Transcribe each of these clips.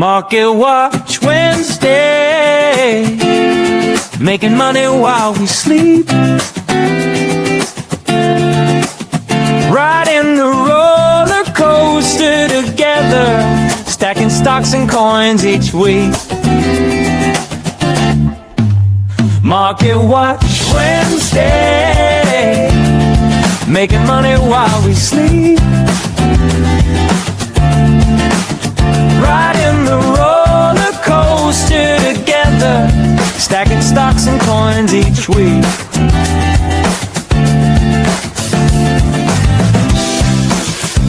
Market Watch Wednesday, making money while we sleep, riding the roller coaster together, stacking stocks and coins each week. Market Watch Wednesday, making money while we sleep, riding the roller coaster together, stacking stocks and coins each week.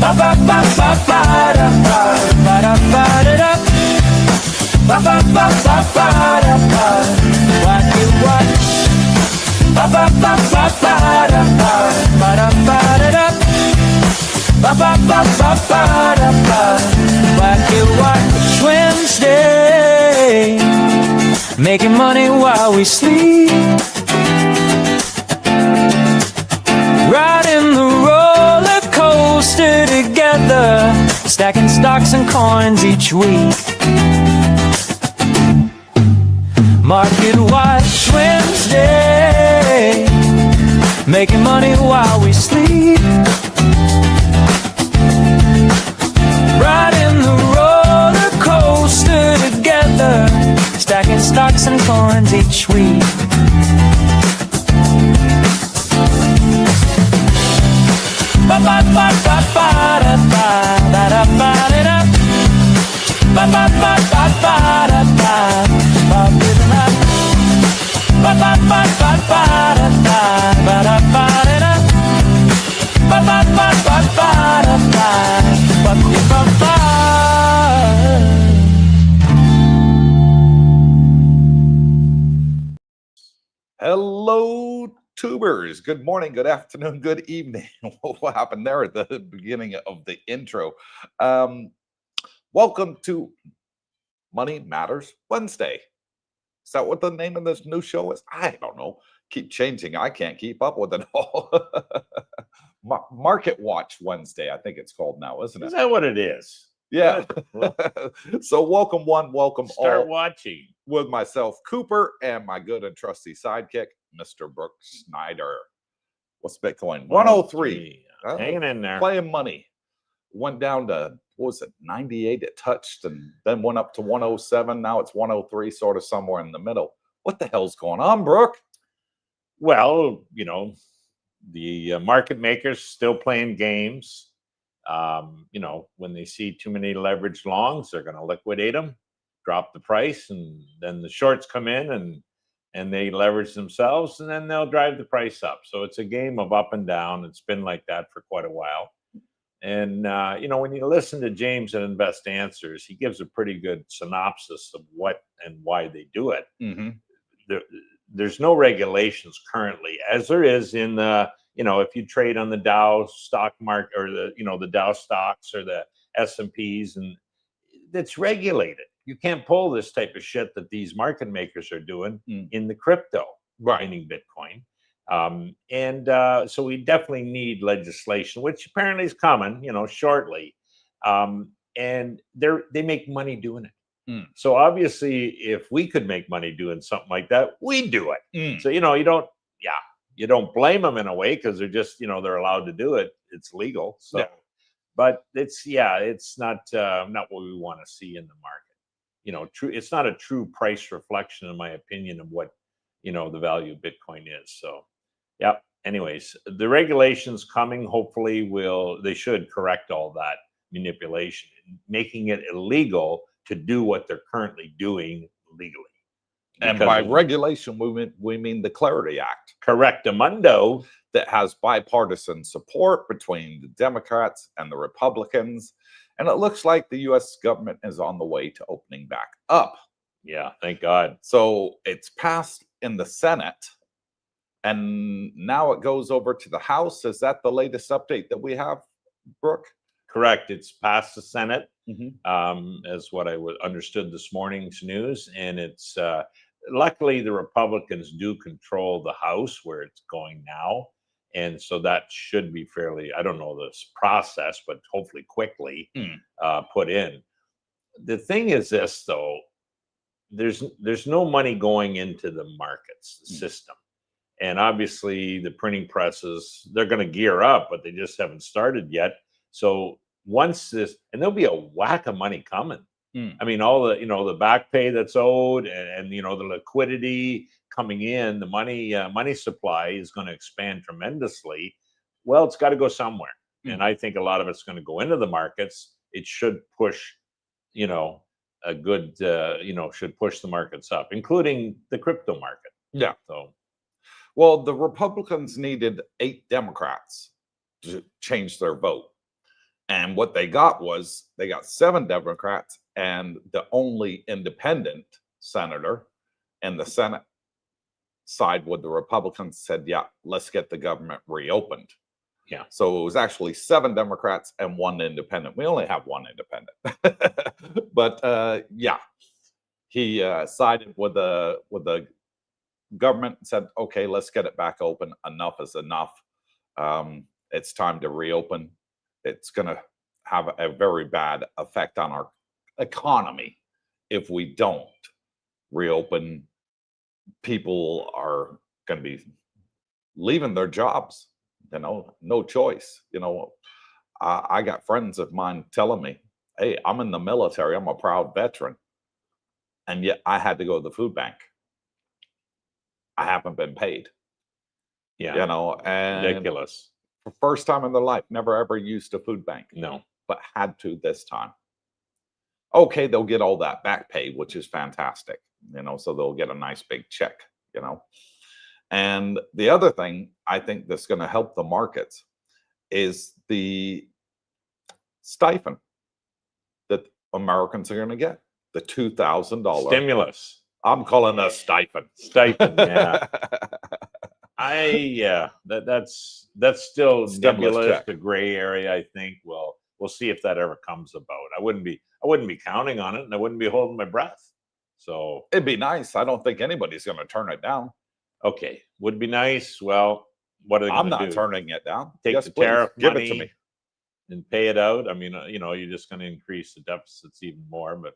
Ba ba ba ba ba da ba ba da ba da da. Ba ba ba ba ba da ba. Watch it watch. Ba ba ba ba ba da ba ba da ba da da. Ba ba ba ba ba da ba. Watch it watch Wednesday, making money while we sleep, riding the roller coaster together, stacking stocks and coins each week. Market Watch Wednesday, making money while we sleep, riding the roller coaster together, stacking stocks and coins each week. Ba ba ba ba ba da ba ba da ba da da. Ba ba ba ba ba da ba ba da da. Ba ba ba ba ba da ba ba da ba da da. Ba ba ba ba ba da ba ba ba ba. Hello, tubers. Good morning, good afternoon, good evening. What happened there at the beginning of the intro? Welcome to Money Matters Wednesday. Is that what the name of this new show is? I don't know. Keep changing. I can't keep up with it all. Market Watch Wednesday, I think it's called now, isn't it? Is that what it is? Yeah. So welcome one, welcome Start all. watching. With myself, Cooper, and my good and trusty sidekick, Mr. Brooke Snyder. What's Bitcoin? 103. Hanging in there. Playing money. Went down to, what was it, 98 it touched, and then went up to 107. Now it's 103, sort of somewhere in the middle. What the hell's going on, Brooke? Well, you know, the market makers still playing games. You know, when they see too many leveraged longs, they're going to liquidate them, drop the price, and then the shorts come in and they leverage themselves, and then they'll drive the price up. So it's a game of up and down. It's been like that for quite a while. And, you know, when you listen to James at Invest Answers, he gives a pretty good synopsis of what and why they do it. Mm-hmm. There's no regulations currently, as there is in the, you know, if you trade on the Dow stock market or the, you know, the Dow stocks or the S&Ps, and it's regulated. You can't pull this type of shit that these market makers are doing in the crypto, mining Bitcoin. So we definitely need legislation, which apparently is coming, you know, shortly. And they make money doing it. So obviously, if we could make money doing something like that, we'd do it. So, you know, you don't blame them in a way, because they're just, you know, they're allowed to do it. It's legal. So, yeah. But it's not what we want to see in the market. You know, it's not a true price reflection, in my opinion, of what, you know, the value of Bitcoin is. So, yeah. Anyways, the regulations coming, hopefully they should correct all that manipulation, making it illegal to do what they're currently doing legally. And by regulation, we mean the Clarity Act. Correctamundo. That has bipartisan support between the Democrats and the Republicans. And it looks like the U.S. government is on the way to opening back up. Yeah, thank God. So it's passed in the Senate, and now it goes over to the House. Is that the latest update that we have, Brooke? Correct. It's passed the Senate, as what I understood this morning's news. And it's luckily the Republicans do control the House where it's going now. And so that should be fairly, I don't know this process, but hopefully quickly put in. the thing is this, though, there's no money going into the markets, the system. And obviously the printing presses, they're going to gear up, but they just haven't started yet. So once this, and there'll be a whack of money coming. I mean, all the, the back pay that's owed, and the liquidity coming in, the money supply is going to expand tremendously. Well, it's got to go somewhere. And I think a lot of it's going to go into the markets. It should push, a good, should push the markets up, including the crypto market. Yeah. So, well, the Republicans needed 8 Democrats to change their vote. And what they got was they got 7 Democrats, and the only independent senator in the Senate side with the Republicans said, yeah, let's get the government reopened. Yeah. So it was actually 7 Democrats and 1 independent. We only have 1 independent. But yeah, he sided with the government and said, okay, let's get it back open. Enough is enough. It's time to reopen. It's going to have a very bad effect on our economy if we don't reopen. People are going to be leaving their jobs, no choice. I got friends of mine telling me, hey, I'm in the military, I'm a proud veteran, and yet I had to go to the food bank. I haven't been paid. Yeah. And ridiculous. for first time in their life, never ever used a food bank. No. But had to this time. Okay, they'll get all that back pay, which is fantastic, so they'll get a nice big check, And the other thing I think that's going to help the markets is the stipend that Americans are going to get, the $2,000 stimulus. I'm calling that stipend. Stipend, yeah. That's still nebulous, the gray area. I think we'll see if that ever comes about. I wouldn't be counting on it, and I wouldn't be holding my breath. So it'd be nice. I don't think anybody's going to turn it down. Okay, would be nice. Well, what are they going to do? I'm not turning it down. Take the tariff give money it to me and pay it out. I mean, you're just going to increase the deficits even more. But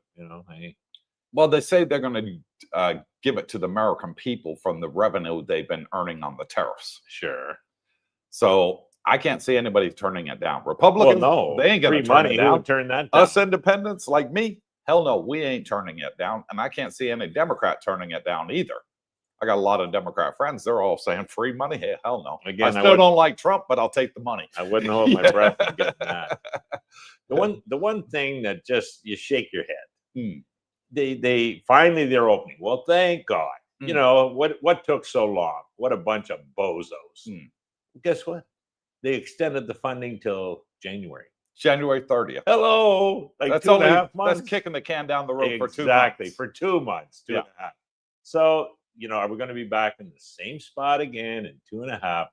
hey. Well, they say they're going to give it to the American people from the revenue they've been earning on the tariffs. Sure. So I can't see anybody turning it down. Republicans, no, they ain't going to turn it down. Who would turn that down? Us independents like me, hell no, we ain't turning it down. And I can't see any Democrat turning it down either. I got a lot of Democrat friends. They're all saying free money. Hey, hell no. Again, I still don't like Trump, but I'll take the money. I wouldn't hold my breath and get that. The one thing that just you shake your head. They finally they're opening. Well, thank God. What took so long? What a bunch of bozos. Guess what? They extended the funding till January 30th. Hello, like that's 2.5 months. That's kicking the can down the road for 2 months. Exactly, for 2 months, 2.5. So are we going to be back in the same spot again in 2.5?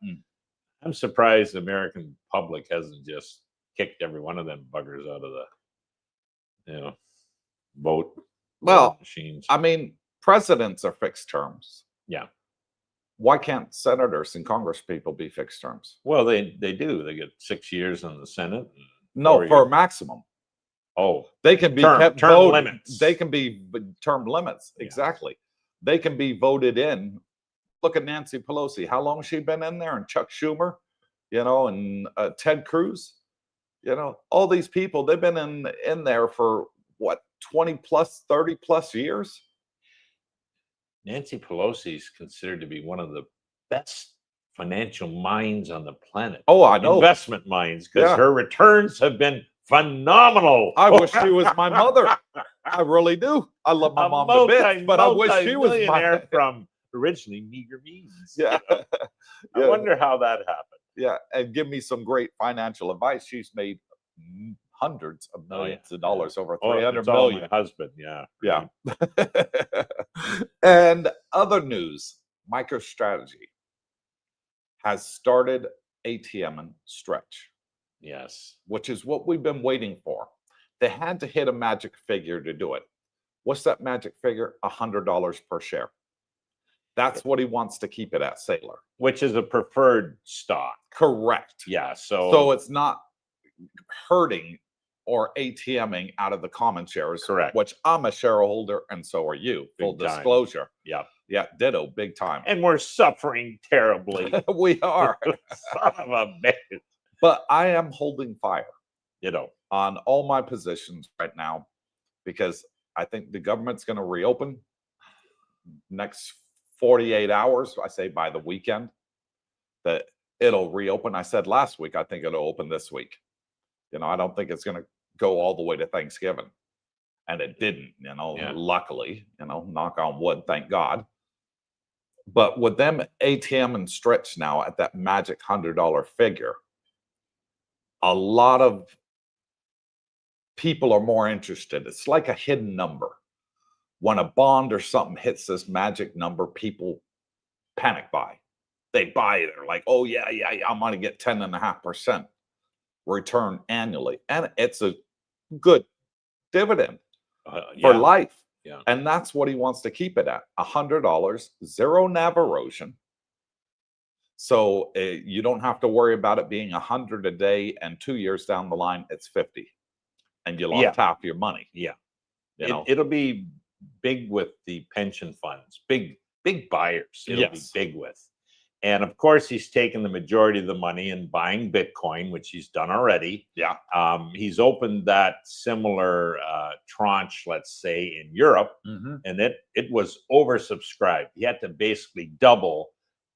I'm surprised the American public hasn't just kicked every one of them buggers out of the vote. Well, machines. I mean, presidents are fixed terms. Yeah. Why can't senators and Congress people be fixed terms? Well, they do. They get 6 years in the Senate. No, for a maximum. Oh, they can be term limits. They can be term limits. Yeah. Exactly. They can be voted in. Look at Nancy Pelosi. How long has she been in there? And Chuck Schumer, and Ted Cruz, all these people, they've been in there for what, 20 plus, 30 plus years. Nancy Pelosi is considered to be one of the best financial minds on the planet. Oh, I know. Investment minds, because her returns have been phenomenal. I wish she was my mother. I really do. I love my mom to bits, but I wish she was my from originally meager means. Yeah. I wonder how that happened. Yeah, and give me some great financial advice. She's made hundreds of millions of dollars, over 300 million. My husband, yeah. And other news, MicroStrategy has started ATM and Stretch. Yes. Which is what we've been waiting for. They had to hit a magic figure to do it. What's that magic figure? $100 per share. That's what he wants to keep it at, Sailor. Which is a preferred stock. Correct. Yeah. So it's not hurting or ATMing out of the common shares. Correct. Which I'm a shareholder, and so are you. Full Big time. disclosure. Yeah. Yeah, ditto, big time. And we're suffering terribly. We are. Son of a bitch. But I am holding fire, You know. on all my positions right now, because I think the government's going to reopen next 48 hours. I say by the weekend that it'll reopen. I said last week, I think it'll open this week. You know, I don't think it's going to go all the way to Thanksgiving. And it didn't, you know, luckily, you know, knock on wood, thank God. But with them ATM and stretch now at that magic $100 figure, a lot of people are more interested. It's like a hidden number. When a bond or something hits this magic number, people panic buy. They buy it. They're like, oh, yeah, I'm going to get 10.5% return annually. And it's a good dividend for life. Yeah. And that's what he wants to keep it at. $100, zero NAV erosion. So you don't have to worry about it being 100 a day, and 2 years down the line, it's 50. And you lost half your money. Yeah. You know? It'll be big with the pension funds, big buyers. It'll be big with. And of course, he's taken the majority of the money and buying Bitcoin, which he's done already. Yeah. He's opened that similar tranche, let's say, in Europe, and it was oversubscribed. He had to basically double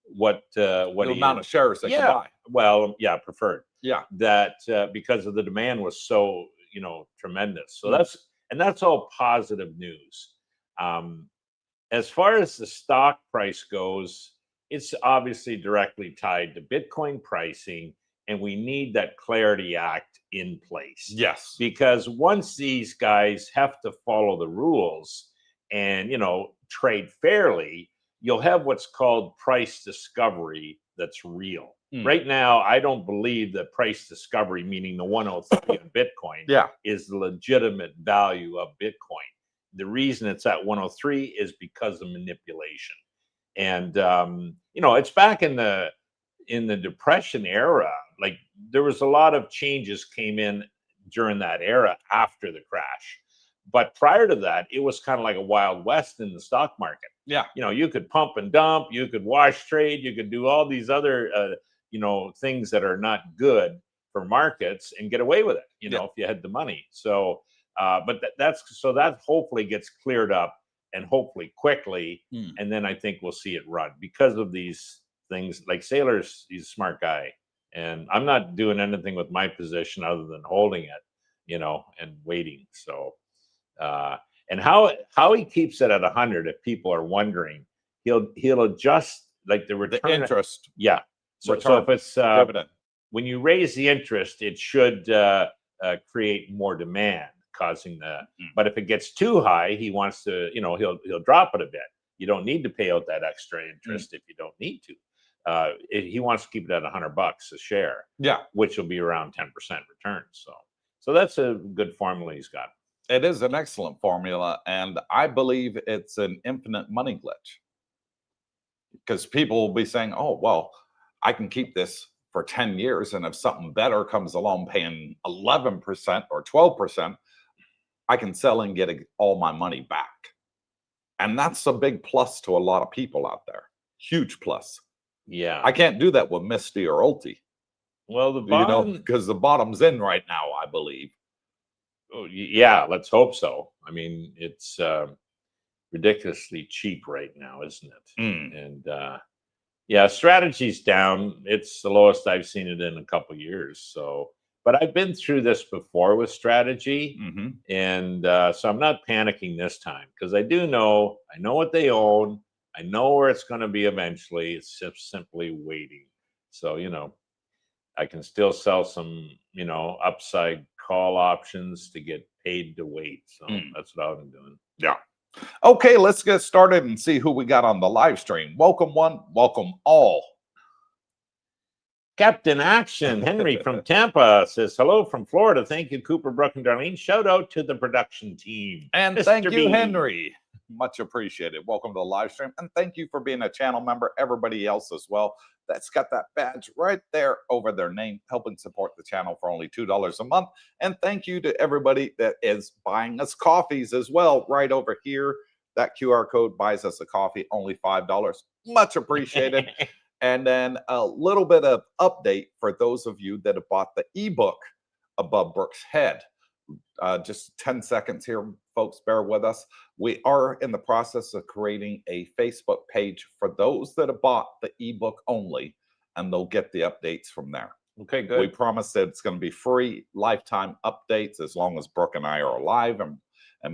what the amount of shares they could buy. Well, preferred. Yeah. That because of the demand was so, you know, tremendous. So that's all positive news. As far as the stock price goes, it's obviously directly tied to Bitcoin pricing, and we need that Clarity Act in place. Yes. Because once these guys have to follow the rules and, you know, trade fairly, you'll have what's called price discovery that's real. Right now, I don't believe that price discovery, meaning the 103 on Bitcoin, is the legitimate value of Bitcoin. The reason it's at 103 is because of manipulation. And you know, it's back in the Depression era. Like, there was a lot of changes came in during that era after the crash. But prior to that, it was kind of like a Wild West in the stock market. Yeah. You know, you could pump and dump, you could wash trade, you could do all these other you know, things that are not good for markets and get away with it, you know, if you had the money. So but that hopefully gets cleared up, and hopefully quickly. And then I think we'll see it run because of these things. Like Saylor's, he's a smart guy, and I'm not doing anything with my position other than holding it, you know, and waiting. So, and how he keeps it at 100, if people are wondering, he'll adjust like the return. The interest. Yeah. So if it's dividend. When you raise the interest, it should create more demand, causing the. But if it gets too high, he wants to, you know, he'll drop it a bit. You don't need to pay out that extra interest if you don't need to. He wants to keep it at $100 a share. Yeah, which will be around 10% return. So that's a good formula he's got. It is an excellent formula, and I believe it's an infinite money glitch. Because people will be saying, "Oh, well, I can keep this for 10 years, and if something better comes along paying 11% or 12%, I can sell and get all my money back." And that's a big plus to a lot of people out there. Huge plus. Yeah. I can't do that with Misty or Ulti. Well, the bottom, you know, because the bottom's in right now, I believe. Oh, yeah, let's hope so. I mean, it's ridiculously cheap right now, isn't it? And yeah, strategy's down. It's the lowest I've seen it in a couple of years. So, but I've been through this before with strategy, and so I'm not panicking this time, because I know what they own. I know where it's going to be eventually. It's just simply waiting. So, you know, I can still sell some, you know, upside call options to get paid to wait. So that's what I've been doing. Yeah. Okay, let's get started and see who we got on the live stream. Welcome one, welcome all. Captain Action Henry from Tampa says hello from Florida. Thank you, Cooper, Brooke, and Darlene. Shout out to the production team. And Mr. thank you, B. Henry. Much appreciated. Welcome to the live stream. And thank you for being a channel member. Everybody else as well that's got that badge right there over their name, helping support the channel for only $2 a month. And thank you to everybody that is buying us coffees as well, right over here. That QR code buys us a coffee, only $5. Much appreciated. And then a little bit of update for those of you that have bought the ebook Above Brooke's Head. Just 10 seconds here, folks, bear with us. We are in the process of creating a Facebook page for those that have bought the ebook only, and they'll get the updates from there. Okay, good. We promise that it's going to be free lifetime updates as long as Brooke and I are alive, and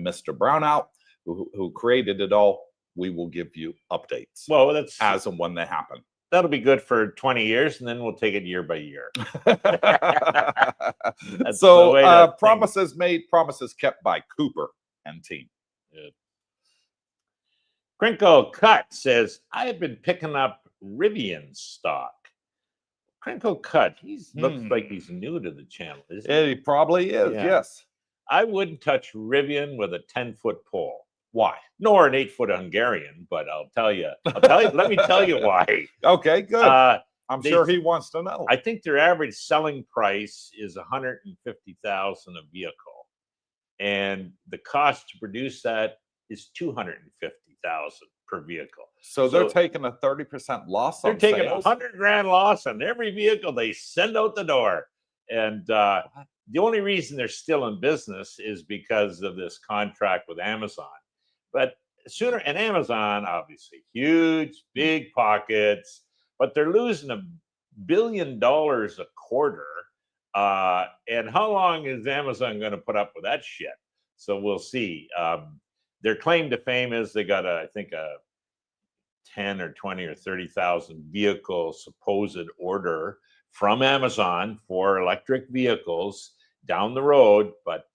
Mr. Brownout, who created it all, we will give you updates. Well, that's as and when they happen. That'll be good for 20 years, and then we'll take it year by year. So promises made, promises kept by Cooper and team. Good. Crinkle Cut says, I have been picking up Rivian stock. Crinkle Cut, he looks like he's new to the channel, isn't he? He probably is, yes. I wouldn't touch Rivian with a 10-foot pole. Why? Nor an 8-foot Hungarian, but I'll tell you, let me tell you why. Okay, good. I'm sure he wants to know. I think their average selling price is $150,000 a vehicle. And the cost to produce that is $250,000 per vehicle. So they're taking a 30% loss on They're taking sales. $100,000 loss on every vehicle they send out the door. And the only reason they're still in business is because of this contract with Amazon. But sooner, and Amazon, obviously, huge, big pockets, but they're losing $1 billion a quarter. And how long is Amazon going to put up with that shit? So we'll see. Their claim to fame is they got, I think, a 10 or 20 or 30,000 vehicle supposed order from Amazon for electric vehicles down the road. But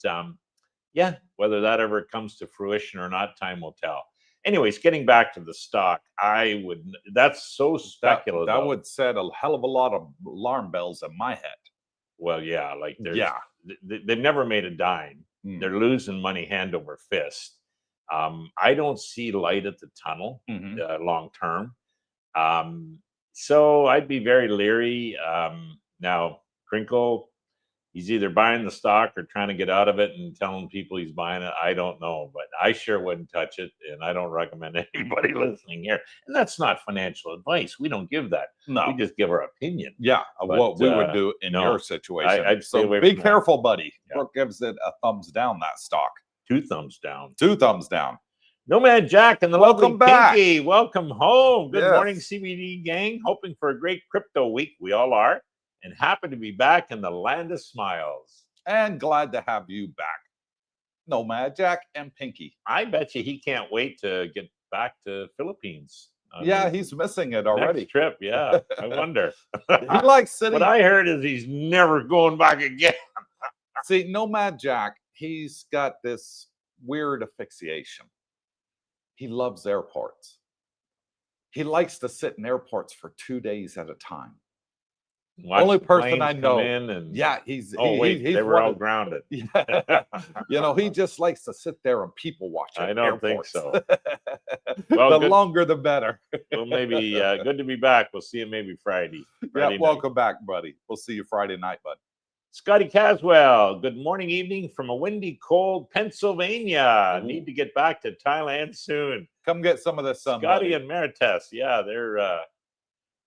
yeah, whether that ever comes to fruition or not, time will tell. Anyways, getting back to the stock, that's so speculative. That would set a hell of a lot of alarm bells in my head. Well, yeah, like they've never made a dime. They're losing money hand over fist. I don't see light at the tunnel long term. So I'd be very leery. Now, Crinkle, he's either buying the stock or trying to get out of it and telling people he's buying it. I don't know, but I sure wouldn't touch it, and I don't recommend anybody listening here. And that's not financial advice. We don't give that. No, we just give our opinion. Yeah, of what we would do in your situation. I'd so be careful, buddy. Yeah. Brooke gives it a thumbs down, that stock. 2 thumbs down. 2 thumbs down. Nomad Jack and the Welcome lovely back. Pinky. Welcome home. Good Yes. morning, CBD gang. Hoping for a great crypto week. We all are. And happy to be back in the land of smiles. And glad to have you back, Nomad Jack and Pinky. I bet you he can't wait to get back to Philippines. Yeah, he's missing it already. Next trip, yeah. I wonder. He likes sitting. What I heard is he's never going back again. See, Nomad Jack, he's got this weird asphyxiation. He loves airports. He likes to sit in airports for 2 days at a time. Watch only person I come know. in and, he's. Wait, he's they were all grounded. Yeah. You know, he just likes to sit there and people watch. I don't think so. Well, the longer the better. Well, maybe good to be back. We'll see you maybe Friday. Yeah, welcome back, buddy. We'll see you Friday night, bud. Scotty Caswell, good morning, evening from a windy, cold Pennsylvania. Need to get back to Thailand soon. Come get some of this sun. Scotty buddy. and Marites, yeah, they're.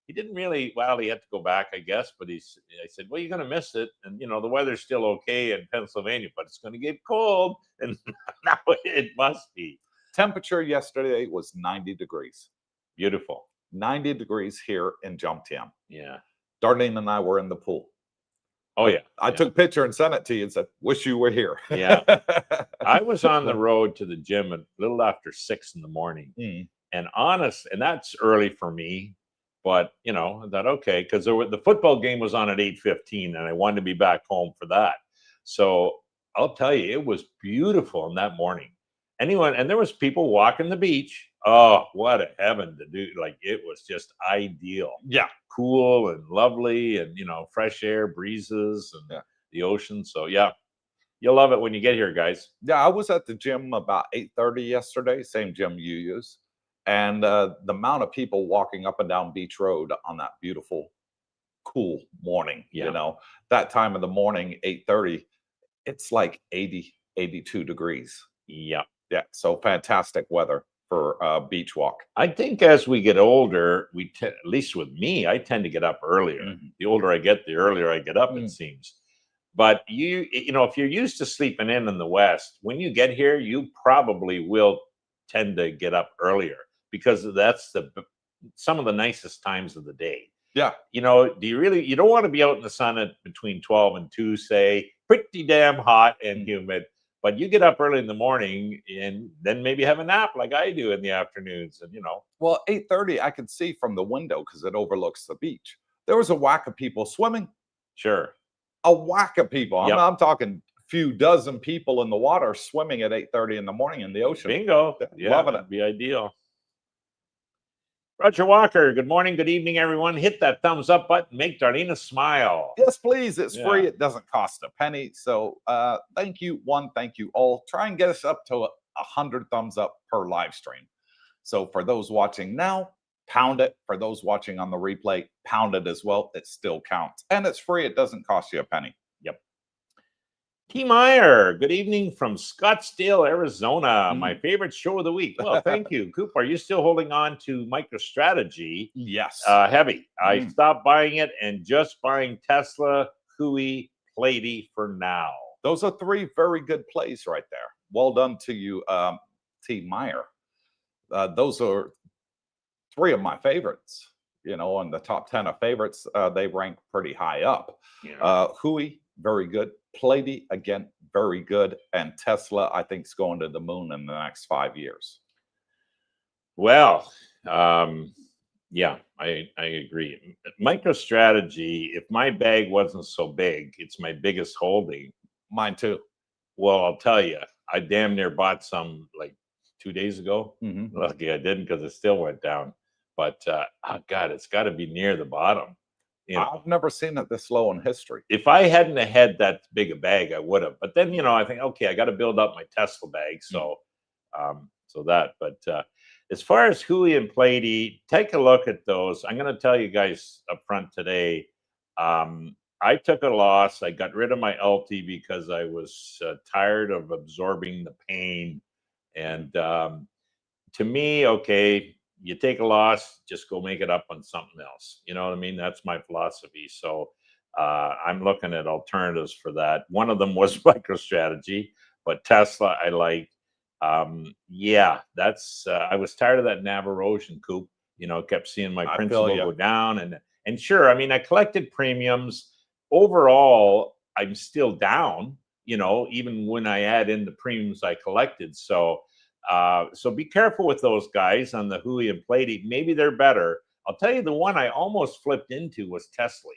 He didn't really. Well, he had to go back, I guess. But I said, well, you're going to miss it, and you know the weather's still okay in Pennsylvania, but it's going to get cold, and now it must be. Temperature yesterday was 90 degrees. Beautiful. 90 degrees here in Jomtien. Yeah. Darlene and I were in the pool. Oh, yeah. I took a picture and sent it to you and said, wish you were here. Yeah. I was on the road to the gym a little after 6 in the morning. And and that's early for me. But, you know, I thought, okay, because the football game was on at 8:15 and I wanted to be back home for that. So I'll tell you, it was beautiful in that morning. And there was people walking the beach. Oh, what a heaven to do. Like, it was just ideal. Yeah. Cool and lovely and, you know, fresh air, breezes and the ocean. So, yeah, You'll love it when you get here, guys. Yeah, I was at the gym about 8:30 yesterday, same gym you use. And the amount of people walking up and down Beach Road on that beautiful, cool morning, Yeah. you know, that time of the morning, 8:30, it's like 80, 82 degrees. Yeah. Yeah, so fantastic weather for a beach walk. I think as we get older, at least with me, I tend to get up earlier. Mhm. The older I get, the earlier I get up, Mm. it seems. But you know, if you're used to sleeping in the West, when you get here, you probably will tend to get up earlier because that's some of the nicest times of the day. Yeah. You know, you don't want to be out in the sun at between 12 and 2, say, pretty damn hot and humid. But you get up early in the morning and then maybe have a nap like I do in the afternoons. And, you know, Well, 8:30, I could see from the window because it overlooks the beach. There was a whack of people swimming. sure. A whack of people. Yep. I'm talking few dozen people in the water swimming at 8:30 in the morning in the ocean. Bingo. Yeah, Yeah, loving that'd it. be ideal. Roger Walker, good morning, good evening, everyone. Hit that thumbs up button. Make Darlena smile. Yes, please. It's Yeah. free. It doesn't cost a penny. So thank you. Thank you all. Try and get us up to 100 thumbs up per live stream. So for those watching now, pound it. For those watching on the replay, pound it as well. It still counts. And it's free. It doesn't cost you a penny. Yep. T. Meyer, good evening from Scottsdale, Arizona. My favorite show of the week. Well, thank you. Coop, are you still holding on to MicroStrategy? Yes. Heavy. I stopped buying it and just buying Tesla, Hui, Platy for now. Those are 3 very good plays right there. Well done to you, T. Meyer. Those are 3 of my favorites. You know, on the top 10 of favorites, they rank pretty high up. Yeah. Hui, very good. Platy, again, very good. And Tesla, I think, is going to the moon in the next 5 years. Well, yeah, I agree. MicroStrategy, if my bag wasn't so big, it's my biggest holding. Mine too. Well, I'll tell you, I damn near bought some like 2 days ago. Mm-hmm. Lucky I didn't because it still went down. But oh God, it's got to be near the bottom. You know, I've never seen it this low in history. if I hadn't had that big a bag, I would have. But then, you know, I think, okay, I got to build up my Tesla bag. So, But as far as Hui and Platy, take a look at those. I'm going to tell you guys up front today. I took a loss. I got rid of my LT because I was tired of absorbing the pain. And to me, okay, you take a loss, just go make it up on something else. You know what I mean? That's my philosophy. So I'm looking at alternatives for that. One of them was MicroStrategy, but Tesla I like. Yeah, that's I was tired of that NAV erosion, Coop. You know, kept seeing my principal go down, and sure, I mean, I collected premiums. Overall, I'm still down. You know, even when I add in the premiums I collected. So be careful with those guys on the Hui and Platy. Maybe they're better. I'll tell you, the one I almost flipped into was Tesla,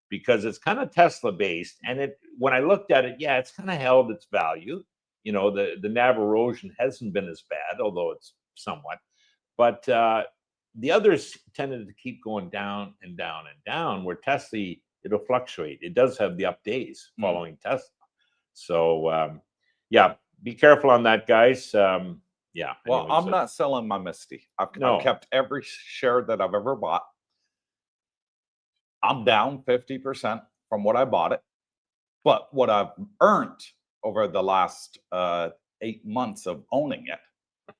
because it's kind of Tesla based, and when I looked at it, yeah, it's kind of held its value. You know, the NAV erosion hasn't been as bad, although it's somewhat. But the others tended to keep going down and down and down, where Tesla, it'll fluctuate. It does have the up days following Tesla. So, yeah, be careful on that, guys. Yeah. Well, I'm not selling my Misty. I've kept every share that I've ever bought. I'm down 50% from what I bought it. But what I've earned over the last 8 months of owning it,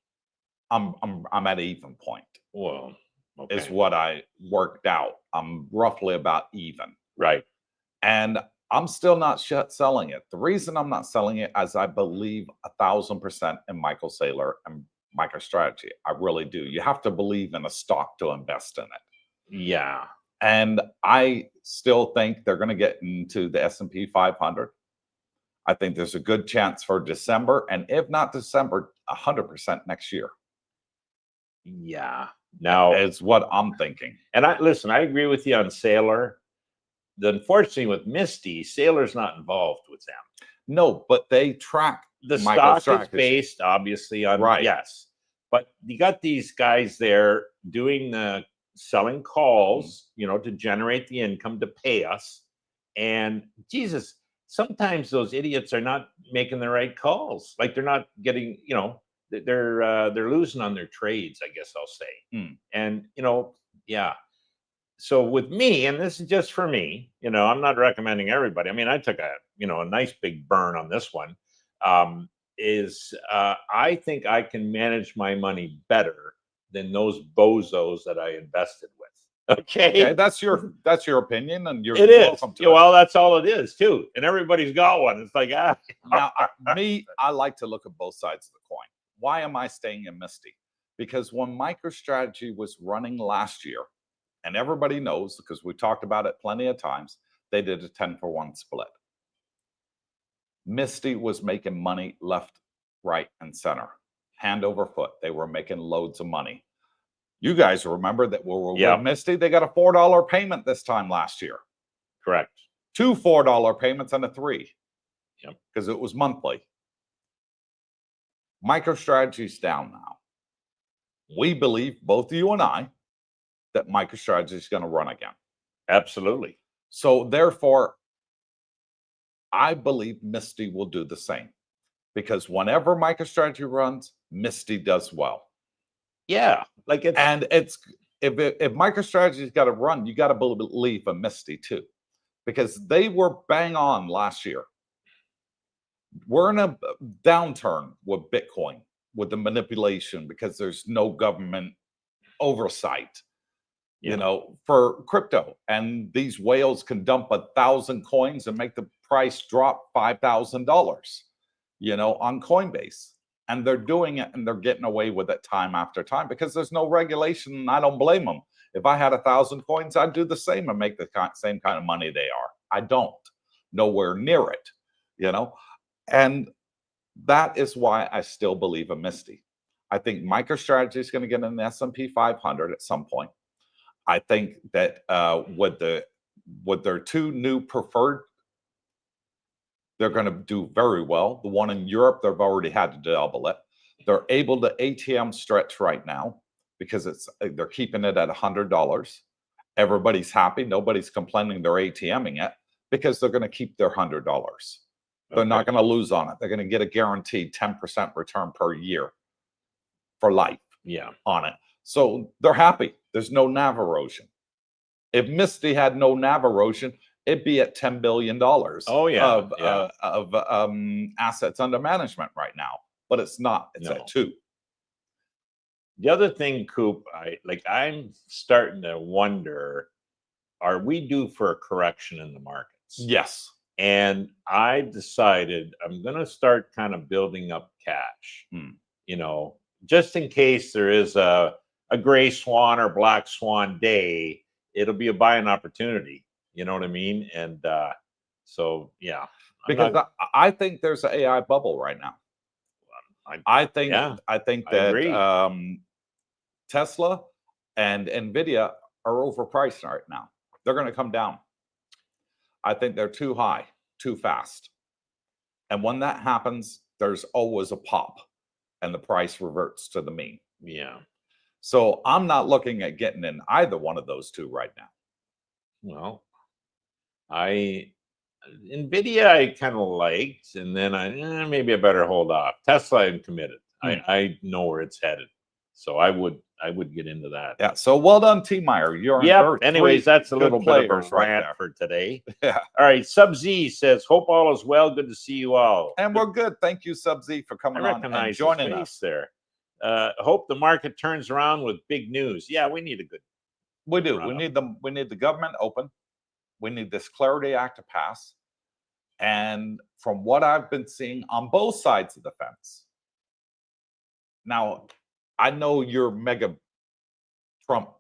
I'm at an even point. Well, okay. Is what I worked out. I'm roughly about even. Right. And I'm still not selling it. The reason I'm not selling it is I believe 1,000% in Michael Saylor and MicroStrategy. I really do. You have to believe in a stock to invest in it. Yeah. And I still think they're going to get into the S&P 500. I think there's a good chance for December, and if not December, 100% next year. Yeah. Now is what I'm thinking. And I agree with you on Saylor. Unfortunately, with Misty, Saylor's not involved with them. No, but they track the stock is based obviously on yes. But you got these guys there doing the selling calls, you know, to generate the income to pay us. And Jesus, sometimes those idiots are not making the right calls. Like they're not getting, they're losing on their trades, I guess I'll say. And yeah. So with me, and this is just for me, I'm not recommending everybody. I mean, I took a nice big burn on this one. I think I can manage my money better than those bozos that I invested with. Okay, that's your opinion, and you're welcome to it. Well, that's all it is too, and everybody's got one. It's like Now, I like to look at both sides of the coin. Why am I staying in Misty? Because when MicroStrategy was running last year, and everybody knows because we talked about it plenty of times, they did a 10-for-1 split. Misty was making money left, right, and center, hand over foot. They were making loads of money. You guys remember that we were with Misty. They got a $4 payment this time last year. Correct. 2 $4 payments and a 3. Yep. Because it was monthly. MicroStrategy's down now. We believe, both you and I, that MicroStrategy is going to run again. Absolutely. So therefore, I believe Misty will do the same. Because whenever MicroStrategy runs, Misty does well. Yeah, like if MicroStrategy's got to run, you got to believe in Misty too, because they were bang on last year. We're in a downturn with Bitcoin, with the manipulation, because there's no government oversight, for crypto, and these whales can dump 1,000 coins and make the price drop $5,000, on Coinbase. And they're doing it, and they're getting away with it time after time because there's no regulation, and I don't blame them. If I had 1,000 coins, I'd do the same and make the same kind of money they are. I don't. Nowhere near it, And that is why I still believe in Misty. I think MicroStrategy is going to get in the S&P 500 at some point. I think that with their 2 new preferred, they're going to do very well. The one in Europe, they've already had to double it. They're able to ATM stretch right now because they're keeping it at $100. Everybody's happy. Nobody's complaining they're ATMing it because they're going to keep their $100. They're not going to lose on it. They're going to get a guaranteed 10% return per year for life on it. So they're happy. There's no NAV erosion. If Misty had no NAV erosion, it'd be at $10 billion of assets under management right now. But it's not. It's at 2. The other thing, Coop, I'm starting to wonder, are we due for a correction in the markets? Yes. And I decided I'm going to start kind of building up cash, just in case there is a gray swan or black swan day, it'll be a buying opportunity. You know what I mean? And so, yeah. Because I think there's an AI bubble right now. I think that Tesla and NVIDIA are overpriced right now. They're going to come down. I think they're too high, too fast. And when that happens, there's always a pop and the price reverts to the mean. Yeah. So I'm not looking at getting in either one of those 2 right now. Well, NVIDIA I kind of liked, and then maybe I better hold off. Tesla, I'm committed. I know where it's headed, so I would get into that. Yeah. So well done, T. Meyer. You're Anyways, that's a little bit of a rant for today. Yeah. All right. Sub Z says, "Hope all is well. Good to see you all." And we're good. Thank you, Sub Z, for coming on and joining us there. Hope the market turns around with big news. Yeah, we need a good. We do. We need the government open. We need this Clarity Act to pass. And from what I've been seeing on both sides of the fence, now I know you're mega Trump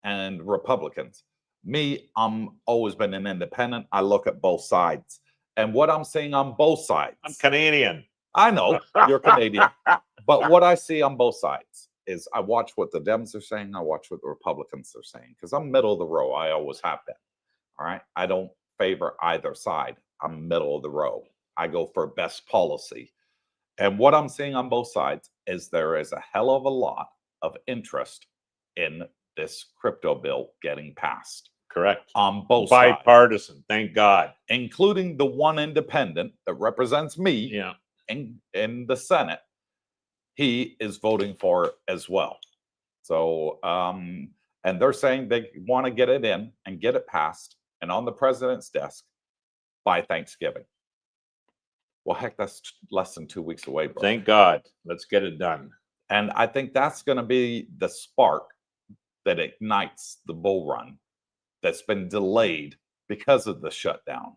and Republicans. Me, I'm always been an independent. I look at both sides. And what I'm seeing on both sides. I'm Canadian. I know you're Canadian. But what I see on both sides is I watch what the Dems are saying. I watch what the Republicans are saying because I'm middle of the row. I always have been. All right. I don't favor either side. I'm middle of the row. I go for best policy. And what I'm seeing on both sides is there is a hell of a lot of interest in this crypto bill getting passed. Correct. on both sides, Bipartisan, thank God. including the one independent that represents me Yeah. in the Senate. He is voting for it as well. So, and they're saying they want to get it in and get it passed and on the president's desk by Thanksgiving. Well, heck, that's less than 2 weeks away, bro. Thank God. Let's get it done. And I think that's going to be the spark that ignites the bull run that's been delayed because of the shutdown.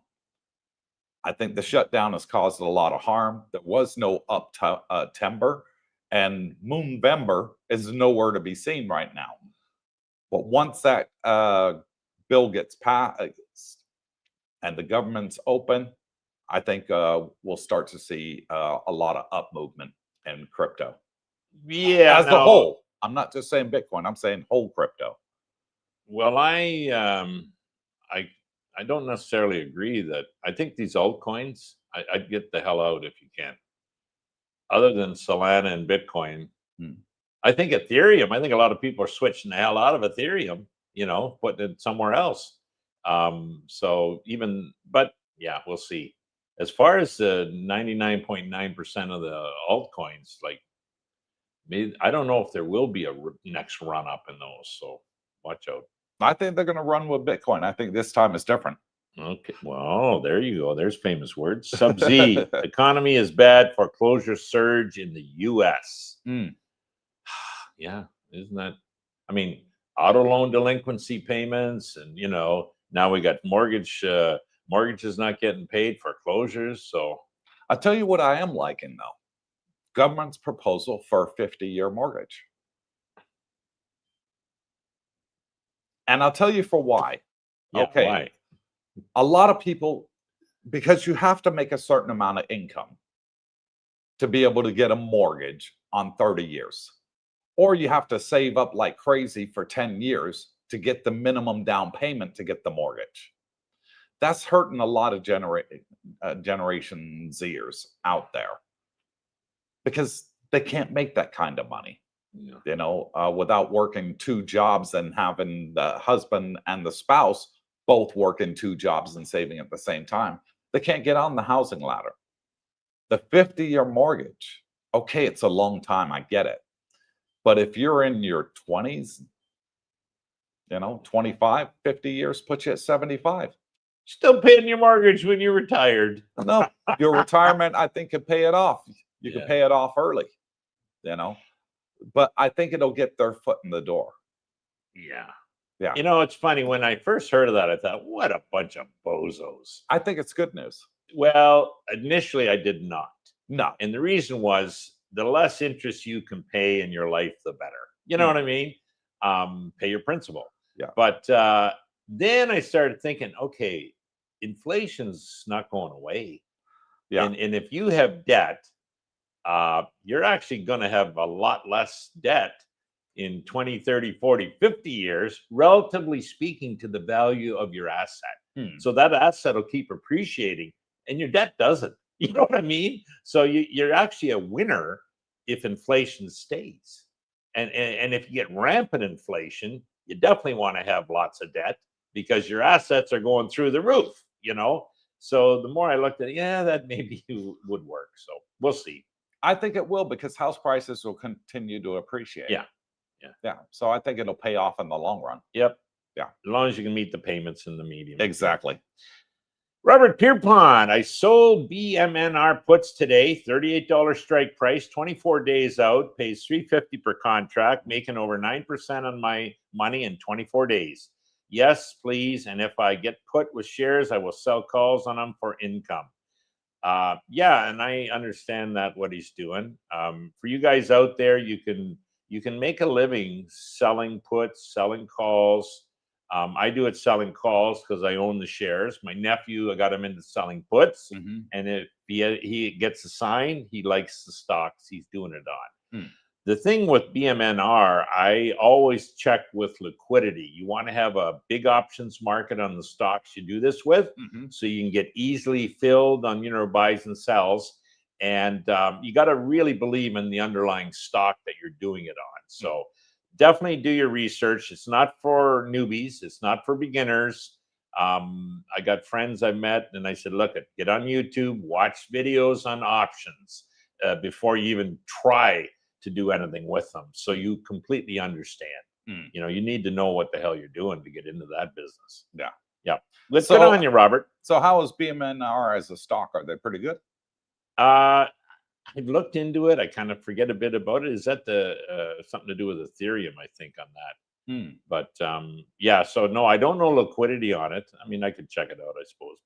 I think the shutdown has caused a lot of harm. There was no timber, and Moonvember is nowhere to be seen right now. But once that bill gets passed and the government's open, I think we'll start to see a lot of up movement in crypto. Yeah, as a whole. I'm not just saying Bitcoin. I'm saying whole crypto. Well, I don't necessarily agree that. I think these altcoins, I'd get the hell out if you can. Other than Solana and Bitcoin, I think Ethereum. I think a lot of people are switching the hell out of Ethereum. You know, putting it somewhere else. So even, but yeah, we'll see. As far as the 99.9% of the altcoins, like, maybe, I don't know if there will be a next run up in those. So watch out. I think they're going to run with Bitcoin. I think this time is different. Okay. Well, there you go. There's famous words. Sub-Z. Economy is bad. Foreclosure surge in the U.S. Yeah. Isn't that? I mean, auto loan delinquency payments, and you know, now we got mortgages not getting paid, foreclosures. So I'll tell you what I am liking though. Government's proposal for a 50-year mortgage. And I'll tell you for why. yeah, Okay. why? A lot of people, because you have to make a certain amount of income to be able to get a mortgage on 30 years. Or you have to save up like crazy for 10 years to get the minimum down payment to get the mortgage. That's hurting a lot of Generation Zers out there because they can't make that kind of money. Yeah. You know, without working 2 jobs and having the husband and the spouse both working 2 jobs and saving at the same time. They can't get on the housing ladder. The 50-year mortgage, okay, it's a long time, I get it. But if you're in your 20s, you know, 25, 50 years, put you at 75. Still paying your mortgage when you're retired. No, your retirement, I think, can pay it off. You can pay it off early, you know. But I think it'll get their foot in the door. Yeah. Yeah. You know, it's funny. When I first heard of that, I thought, what a bunch of bozos. I think it's good news. Well, initially I did not. No. And the reason was the less interest you can pay in your life, the better. You know what I mean? Pay your principal. Yeah. But then I started thinking, okay, inflation's not going away. Yeah. And if you have debt, you're actually going to have a lot less debt in 20, 30, 40, 50 years, relatively speaking, to the value of your asset. So that asset will keep appreciating and your debt doesn't. You know what I mean? So you're actually a winner if inflation stays. And if you get rampant inflation, you definitely want to have lots of debt because your assets are going through the roof, you know? So the more I looked at it, yeah, that maybe would work. So we'll see. I think it will because house prices will continue to appreciate. Yeah. Yeah. So I think it'll pay off in the long run. Yep. Yeah. As long as you can meet the payments in the medium. Exactly. Robert Pierpont, I sold BMNR puts today, $38 strike price, 24 days out, pays $350 per contract, making over 9% on my money in 24 days. Yes, please. And if I get put with shares, I will sell calls on them for income. Yeah, and I understand that what he's doing. For you guys out there, you can make a living selling puts, selling calls. I do it selling calls because I own the shares. My nephew, I got him into selling puts, and if he gets a sign, he likes the stocks he's doing it on. The thing with BMNR, I always check with liquidity. You want to have a big options market on the stocks you do this with, so you can get easily filled on, buys and sells. And you got to really believe in the underlying stock that you're doing it on. So definitely do your research. It's not for newbies. It's not for beginners. I got friends I met and I said, look, get on YouTube, watch videos on options before you even try to do anything with them. So you completely understand. You know, you need to know what the hell you're doing to get into that business. Yeah. Yeah. Let's get on you, Robert. So how is BMNR as a stock? Are they pretty good? I've looked into it. I kind of forget a bit about it. Is that the something to do with Ethereum, I think, on that? But yeah, so no, I don't know liquidity on it. I mean, I could check it out, I suppose.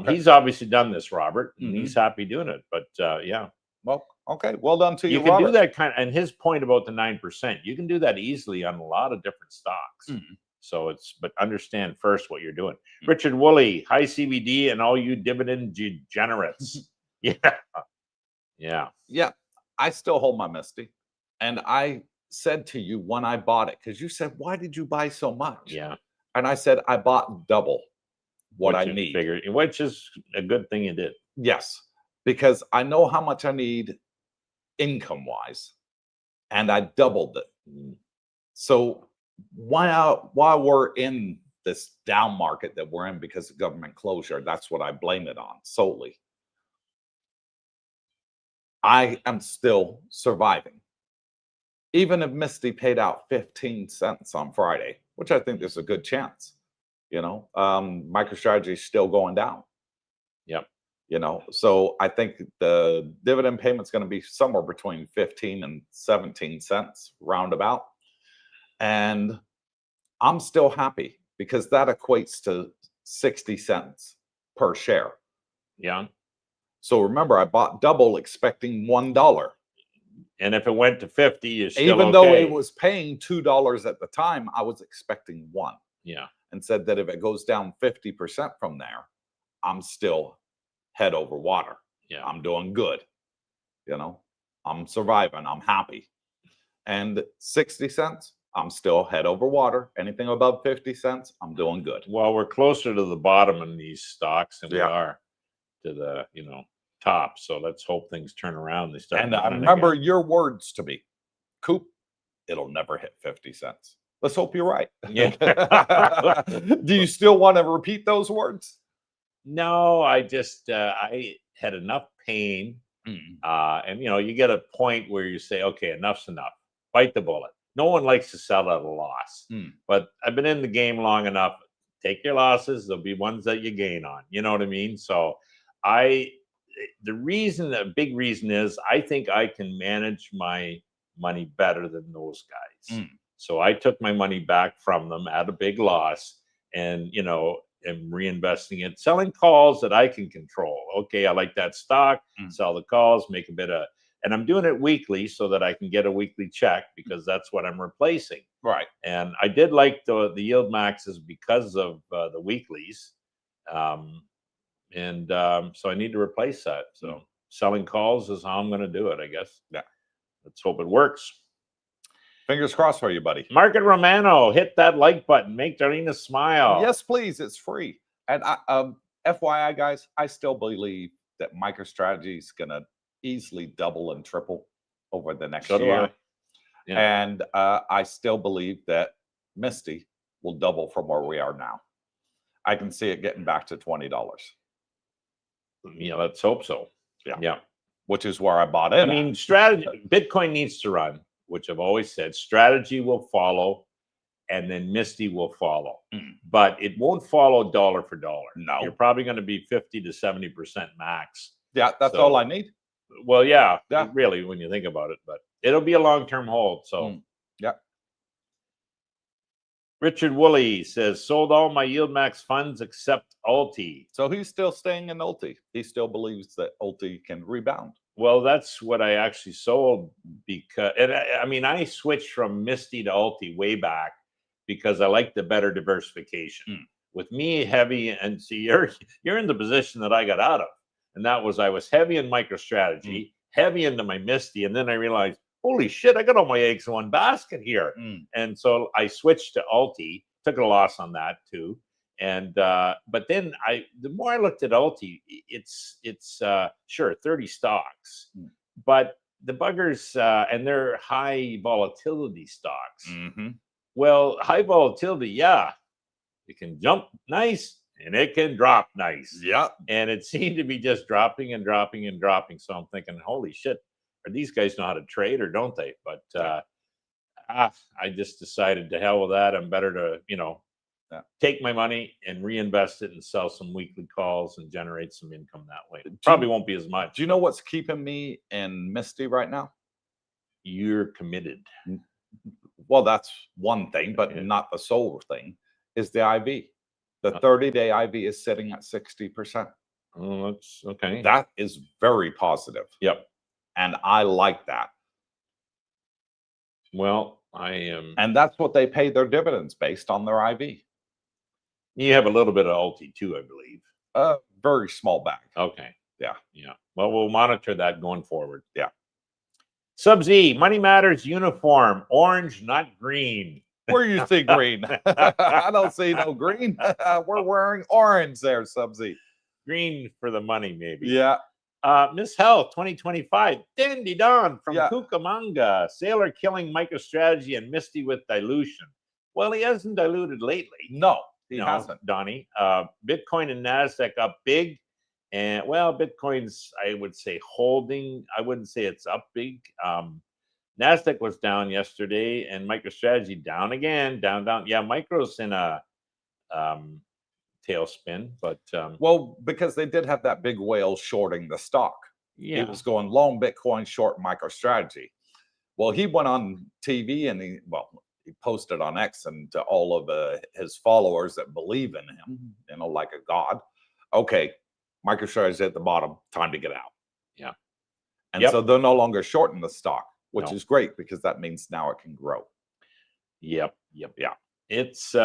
But he's obviously done this, Robert, and he's happy doing it. But yeah. Well, okay. Well done to you, You can Robert. do that kind of, and his point about the 9%, you can do that easily on a lot of different stocks. So but understand first what you're doing. Richard Woolley, high CBD, and all you dividend degenerates. Yeah. I still hold my Misty, and I said to you when I bought it, because you said, "Why did you buy so much?" Yeah. And I said, "I bought double what I need," which is a good thing you did. Yes, because I know how much I need income-wise, and I doubled it. So while we're in this down market that we're in because of government closure, that's what I blame it on solely. I am still surviving. Even if Misty paid out 15 cents on Friday, which I think there's a good chance, you know, MicroStrategy is still going down. Yep. You know, so I think the dividend payment's going to be somewhere between 15 and 17 cents roundabout. And I'm still happy because that equates to 60 cents per share. Yeah. So remember, I bought double expecting $1. And if it went to 50, you're still even okay. though it was paying $2 at the time, I was expecting $1. Yeah. And said that if it goes down 50% from there, I'm still head over water. Yeah. I'm doing good. You know, I'm surviving. I'm happy. And 60 cents, I'm still head over water. Anything above 50 cents, I'm doing good. Well, we're closer to the bottom in these stocks than we are to the, you know, top. So let's hope things turn around. They start. And I remember your words to me, Coop, it'll never hit 50 cents. Let's hope you're right. Yeah. Do you still want to repeat those words? No, I just I had enough pain. And you know, you get a point where you say, okay, enough's enough. Bite the bullet. No one likes to sell at a loss. But I've been in the game long enough. Take your losses. There'll be ones that you gain on. You know what I mean? So the big reason is I think I can manage my money better than those guys. So I took my money back from them at a big loss and, you know, am reinvesting it, selling calls that I can control. Okay, I like that stock, sell the calls, make a bit of, and I'm doing it weekly so that I can get a weekly check because that's what I'm replacing. Right. And I did like the yield maxes because of the weeklies. So I need to replace that. So selling calls is how I'm going to do it, I guess. Yeah. Let's hope it works. Fingers crossed for you, buddy. Market Romano, hit that like button. Make Darlene smile. Yes, please. It's free. And FYI, guys, I still believe that MicroStrategy is going to easily double and triple over the next year. Yeah. And I still believe that Misty will double from where we are now. I can see it getting back to $20. Yeah, let's hope so. Yeah. Which is where I bought it. I mean, strategy, Bitcoin needs to run, which I've always said. Strategy will follow, and then Misty will follow. But it won't follow dollar for dollar. No. You're probably going to be 50 to 70% max. Yeah, that's all I need. Well, yeah, really, when you think about it. But it'll be a long-term hold. So, yeah. Richard Woolley says, sold all my yield max funds except Alti. So he's still staying in Alti. He still believes that Alti can rebound. Well, that's what I actually sold because, and I mean, I switched from Misty to Alti way back because I like the better diversification. With me heavy, and see, you're in the position that I got out of, and that was I was heavy in MicroStrategy, heavy into my Misty, and then I realized, holy shit, I got all my eggs in one basket here. And so I switched to Alti, took a loss on that too. And but then the more I looked at Alti, it's sure 30 stocks, but the buggers, and they're high volatility stocks. Mm-hmm. Well, high volatility, yeah, it can jump nice and it can drop nice. Yeah. And it seemed to be just dropping and dropping and dropping. So I'm thinking, holy shit, are these guys know how to trade or don't they? But I just decided to hell with that. I'm better to, take my money and reinvest it and sell some weekly calls and generate some income that way. Probably won't be as much. Do you know what's keeping me in Misty right now? You're committed. Well, that's one thing, but not the sole thing, is the IV. The 30-day IV is sitting at 60%. Oh, that's okay. That is very positive. Yep. And I like that. Well, I am. And that's what they pay their dividends based on their IV. You have a little bit of Alti too, I believe. Very small bag. Okay. Yeah. Yeah. Well, we'll monitor that going forward. Yeah. Sub-Z, Money Matters uniform, orange, not green. Where you see green? I don't see no green. We're wearing orange there, Sub-Z. Green for the money, maybe. Yeah. Miss Health 2025, Dandy Don from Cucamonga, Sailor killing MicroStrategy and Misty with dilution. Well, he hasn't diluted lately. No, he hasn't. Donnie. Bitcoin and NASDAQ up big. And well, Bitcoin's, I would say, holding. I wouldn't say it's up big. NASDAQ was down yesterday and MicroStrategy down again, down. Yeah, Micro's in a tailspin, but well, because they did have that big whale shorting the stock. Yeah, he was going long Bitcoin, short MicroStrategy. Well, he went on TV and he posted on X and to all of his followers that believe in him, like a god. Okay, MicroStrategy at the bottom, time to get out. Yeah, and so they're no longer shorting the stock, which is great because that means now it can grow. Yep. It's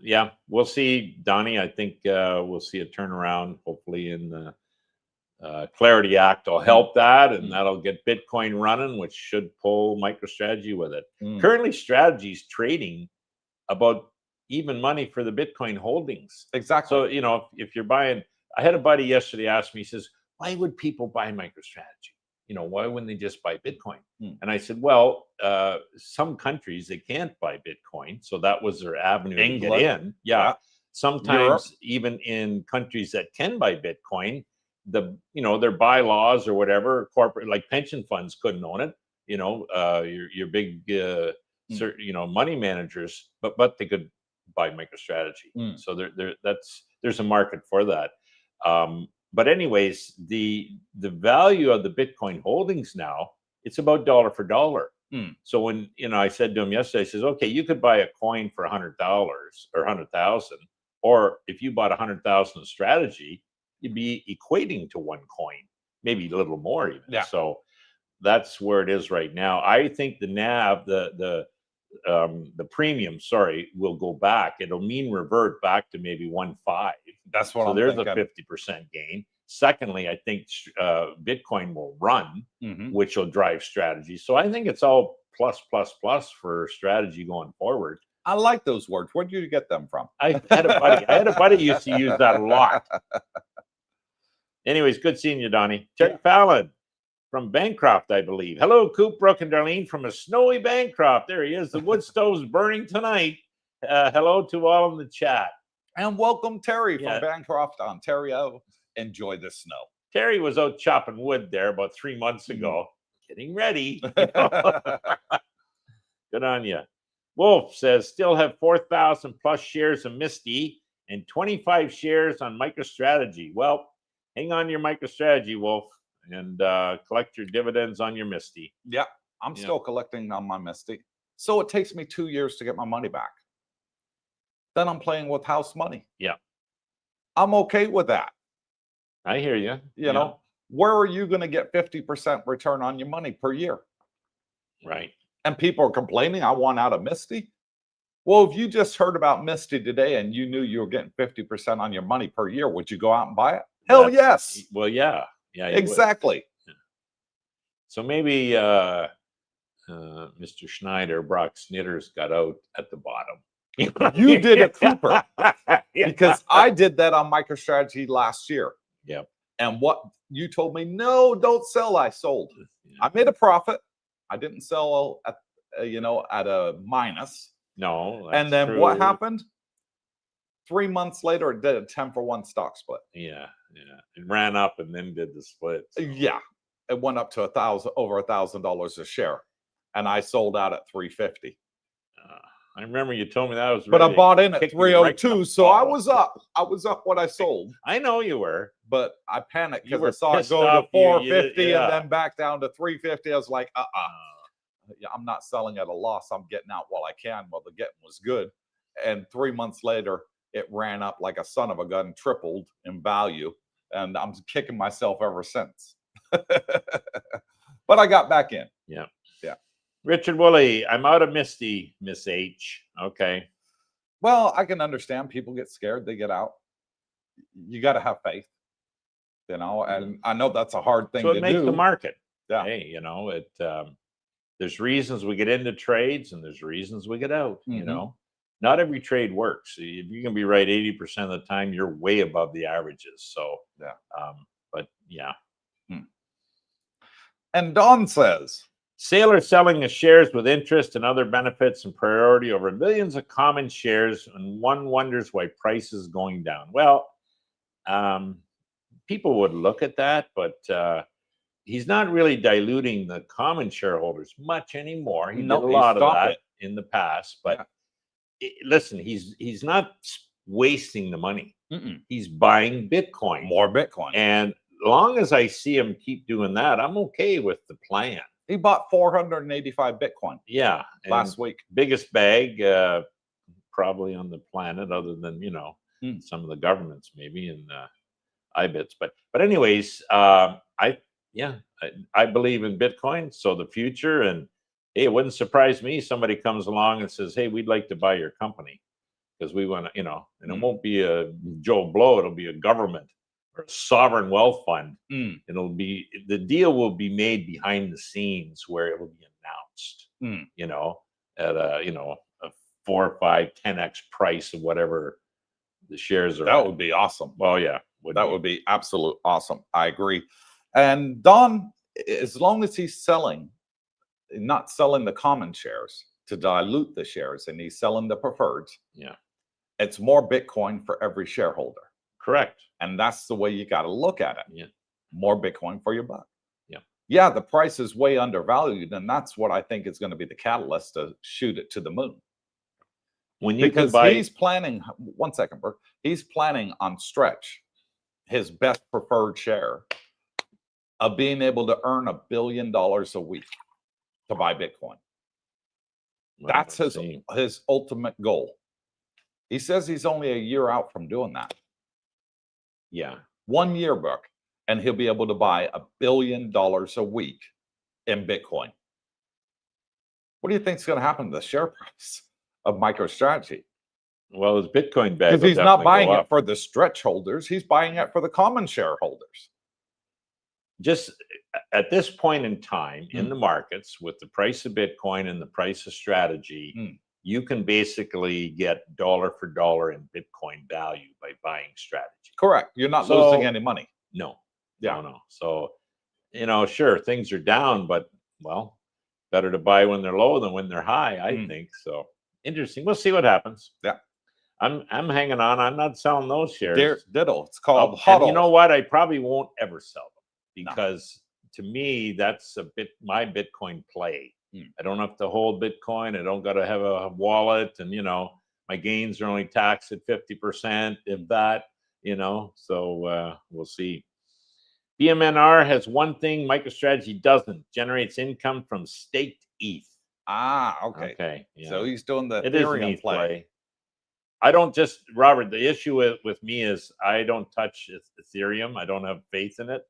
yeah, we'll see, Donnie. I think we'll see a turnaround, hopefully, in the Clarity Act will help that, and that'll get Bitcoin running, which should pull MicroStrategy with it. Currently, Strategy's trading about even money for the Bitcoin holdings. Exactly. So, if you're buying, I had a buddy yesterday ask me, he says, why would people buy MicroStrategy? Why wouldn't they just buy Bitcoin? And I said, well, some countries, they can't buy Bitcoin. So that was their avenue to get in. Yeah. Sometimes Europe. Even in countries that can buy Bitcoin, their bylaws or whatever, corporate, like pension funds couldn't own it. Your big, money managers, but they could buy MicroStrategy. So there's a market for that. But anyways, the value of the Bitcoin holdings now, it's about dollar for dollar. So when, I said to him yesterday, I says, okay, you could buy a coin for $100 or 100,000, or if you bought 100,000 of Strategy, you'd be equating to one coin, maybe a little more even. Yeah. So that's where it is right now. I think the NAV, the premium, will go back. It'll mean revert back to maybe 1.5. That's what I'm thinking. thinking. There's a 50% gain. Secondly, I think Bitcoin will run, which will drive Strategy. So I think it's all plus for Strategy going forward. I like those words. Where did you get them from? I had a buddy who used to use that a lot. Anyways, good seeing you, Donnie. Terry Fallon from Bancroft, I believe. Hello, Coop, Brooke, and Darlene from a snowy Bancroft. There he is. The wood stove's burning tonight. Hello to all in the chat. And welcome, Terry from Bancroft, Ontario. Enjoy the snow. Terry was out chopping wood there about 3 months ago, getting ready. Good on you. Wolf says, still have 4,000 plus shares of Misty and 25 shares on MicroStrategy. Well, hang on to your MicroStrategy, Wolf, and collect your dividends on your Misty. Yeah, I'm still collecting on my Misty. So it takes me 2 years to get my money back. Then I'm playing with house money. Yeah. I'm okay with that. I hear you. You know, where are you going to get 50% return on your money per year? Right. And people are complaining, I want out of Misty. Well, if you just heard about Misty today and you knew you were getting 50% on your money per year, would you go out and buy it? Hell yes. Well, yeah. Yeah. Exactly. Yeah. So maybe Mr. Schneider, Brock Snitters got out at the bottom. You did it, Cooper. Because I did that on MicroStrategy last year. Yep. And what you told me, no, don't sell. I sold. I made a profit. I didn't sell at at a minus. No, And that's then what true. happened? 3 months later, it did a 10-for-1 stock split. Yeah. It ran up and then did the split. So. Yeah, it went up to over $1,000 a share, and I sold out at 350. I remember you told me that was. But I ready to bought in at kick you right in 302, the so I balls. was up. I was up what I sold. I know you were. But I panicked You because were I saw it pissed go off. to 450 yeah. and then back down to 350. I was like, yeah, I'm not selling at a loss. I'm getting out while I can while the getting was good. And 3 months later, it ran up like a son of a gun, tripled in value. And I'm kicking myself ever since. But I got back in. Yeah. Yeah. Richard Woolley, I'm out of Misty, Miss H. Okay. Well, I can understand people get scared, they get out. You got to have faith, and I know that's a hard thing So to it makes do. the market. Yeah. Hey, there's reasons we get into trades and there's reasons we get out. Not every trade works. If you can be right 80% of the time, you're way above the averages. So yeah. But yeah. And Don says, sailor selling the shares with interest and other benefits and priority over millions of common shares, and one wonders why price is going down. Well, people would look at that, but he's not really diluting the common shareholders much anymore. He did a lot of that in the past, but listen, he's not wasting the money. He's buying Bitcoin, more Bitcoin, and long as I see him keep doing that, I'm okay with the plan. He bought 485 Bitcoin. Yeah, last week. Biggest bag probably on the planet, other than some of the governments maybe in IBITs. But anyways, I believe in Bitcoin, so the future. And hey, it wouldn't surprise me somebody comes along and says, "Hey, we'd like to buy your company because we want to," and it won't be a Joe Blow; it'll be a government or a sovereign wealth fund. It'll be, the deal will be made behind the scenes where it will be announced, at a 4, 5, 10x price of whatever the shares are. That would be awesome. Well, yeah, that would be absolute awesome. I agree. And Don, as long as he's not selling the common shares to dilute the shares, and he's selling the preferreds, it's more Bitcoin for every shareholder. Correct. And that's the way you got to look at it. Yeah. More Bitcoin for your buck. Yeah. Yeah, the price is way undervalued, and that's what I think is going to be the catalyst to shoot it to the moon. Because he's planning, 1 second, Brooke, he's planning on stretch his best preferred share of being able to earn $1 billion a week to buy Bitcoin. That's his ultimate goal. He says he's only a year out from doing that. Yeah. 1 year, Brooke, and he'll be able to buy $1 billion a week in Bitcoin. What do you think is going to happen to the share price of MicroStrategy? Well, his Bitcoin bag, because he's not buying it for the stretch holders, he's buying it for the common shareholders. Just at this point in time in the markets, with the price of Bitcoin and the price of strategy, you can basically get dollar for dollar in Bitcoin value by buying strategy. Correct. You're not losing any money. No. Yeah. No. So, sure, things are down, but well, better to buy when they're low than when they're high, I think. So interesting. We'll see what happens. Yeah. I'm hanging on. I'm not selling those shares. Diddle. It's called HODL. And you know what? I probably won't ever sell them because to me, that's my Bitcoin play. I don't have to hold Bitcoin. I don't got to have a wallet, and my gains are only taxed at 50%, if that. So we'll see. BMNR has one thing MicroStrategy doesn't: generates income from staked ETH. Okay. Okay. Yeah. So he's doing the Ethereum play. I don't just, Robert, the issue with me is I don't touch Ethereum. I don't have faith in it.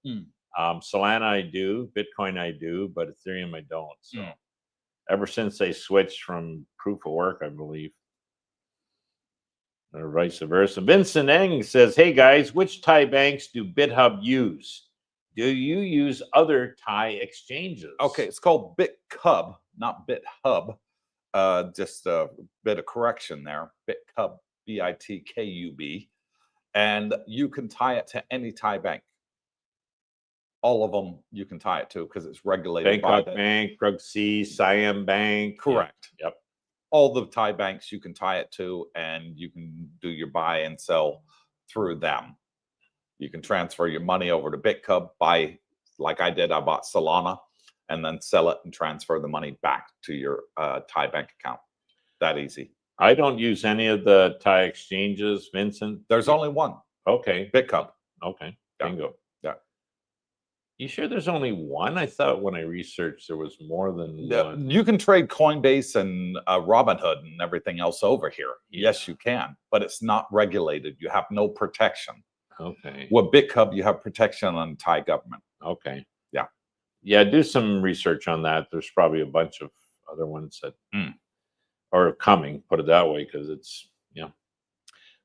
Solana I do, Bitcoin I do, but Ethereum I don't. So ever since they switched from proof of work, I believe, or vice versa. Vincent Eng says, "Hey guys, which Thai banks do BitHub use? Do you use other Thai exchanges?" Okay, it's called BitCub, not BitHub. Just a bit of correction there. BitCub, BITKUB, and you can tie it to any Thai bank. all of them you can tie it to because it's regulated by Bangkok the Bank, Krug C, Siam Bank. correct. Yep. All the Thai banks you can tie it to, and you can do your buy and sell through them. You can transfer your money over to BitCub, buy like I did. I bought Solana, and then sell it and transfer the money back to your Thai bank account. That easy. I don't use any of the Thai exchanges, Vincent. There's only one, Okay. BitCub. Okay. Yeah. Bingo. Yeah. You sure there's only one? I thought when I researched there was more than one. You can trade Coinbase and Robinhood and everything else over here. Yes, you can, but it's not regulated. You have no protection. Okay. With BitCub, you have protection on the Thai government. Okay. Yeah. Yeah, do some research on that. There's probably a bunch of other ones that are coming, put it that way, because it's,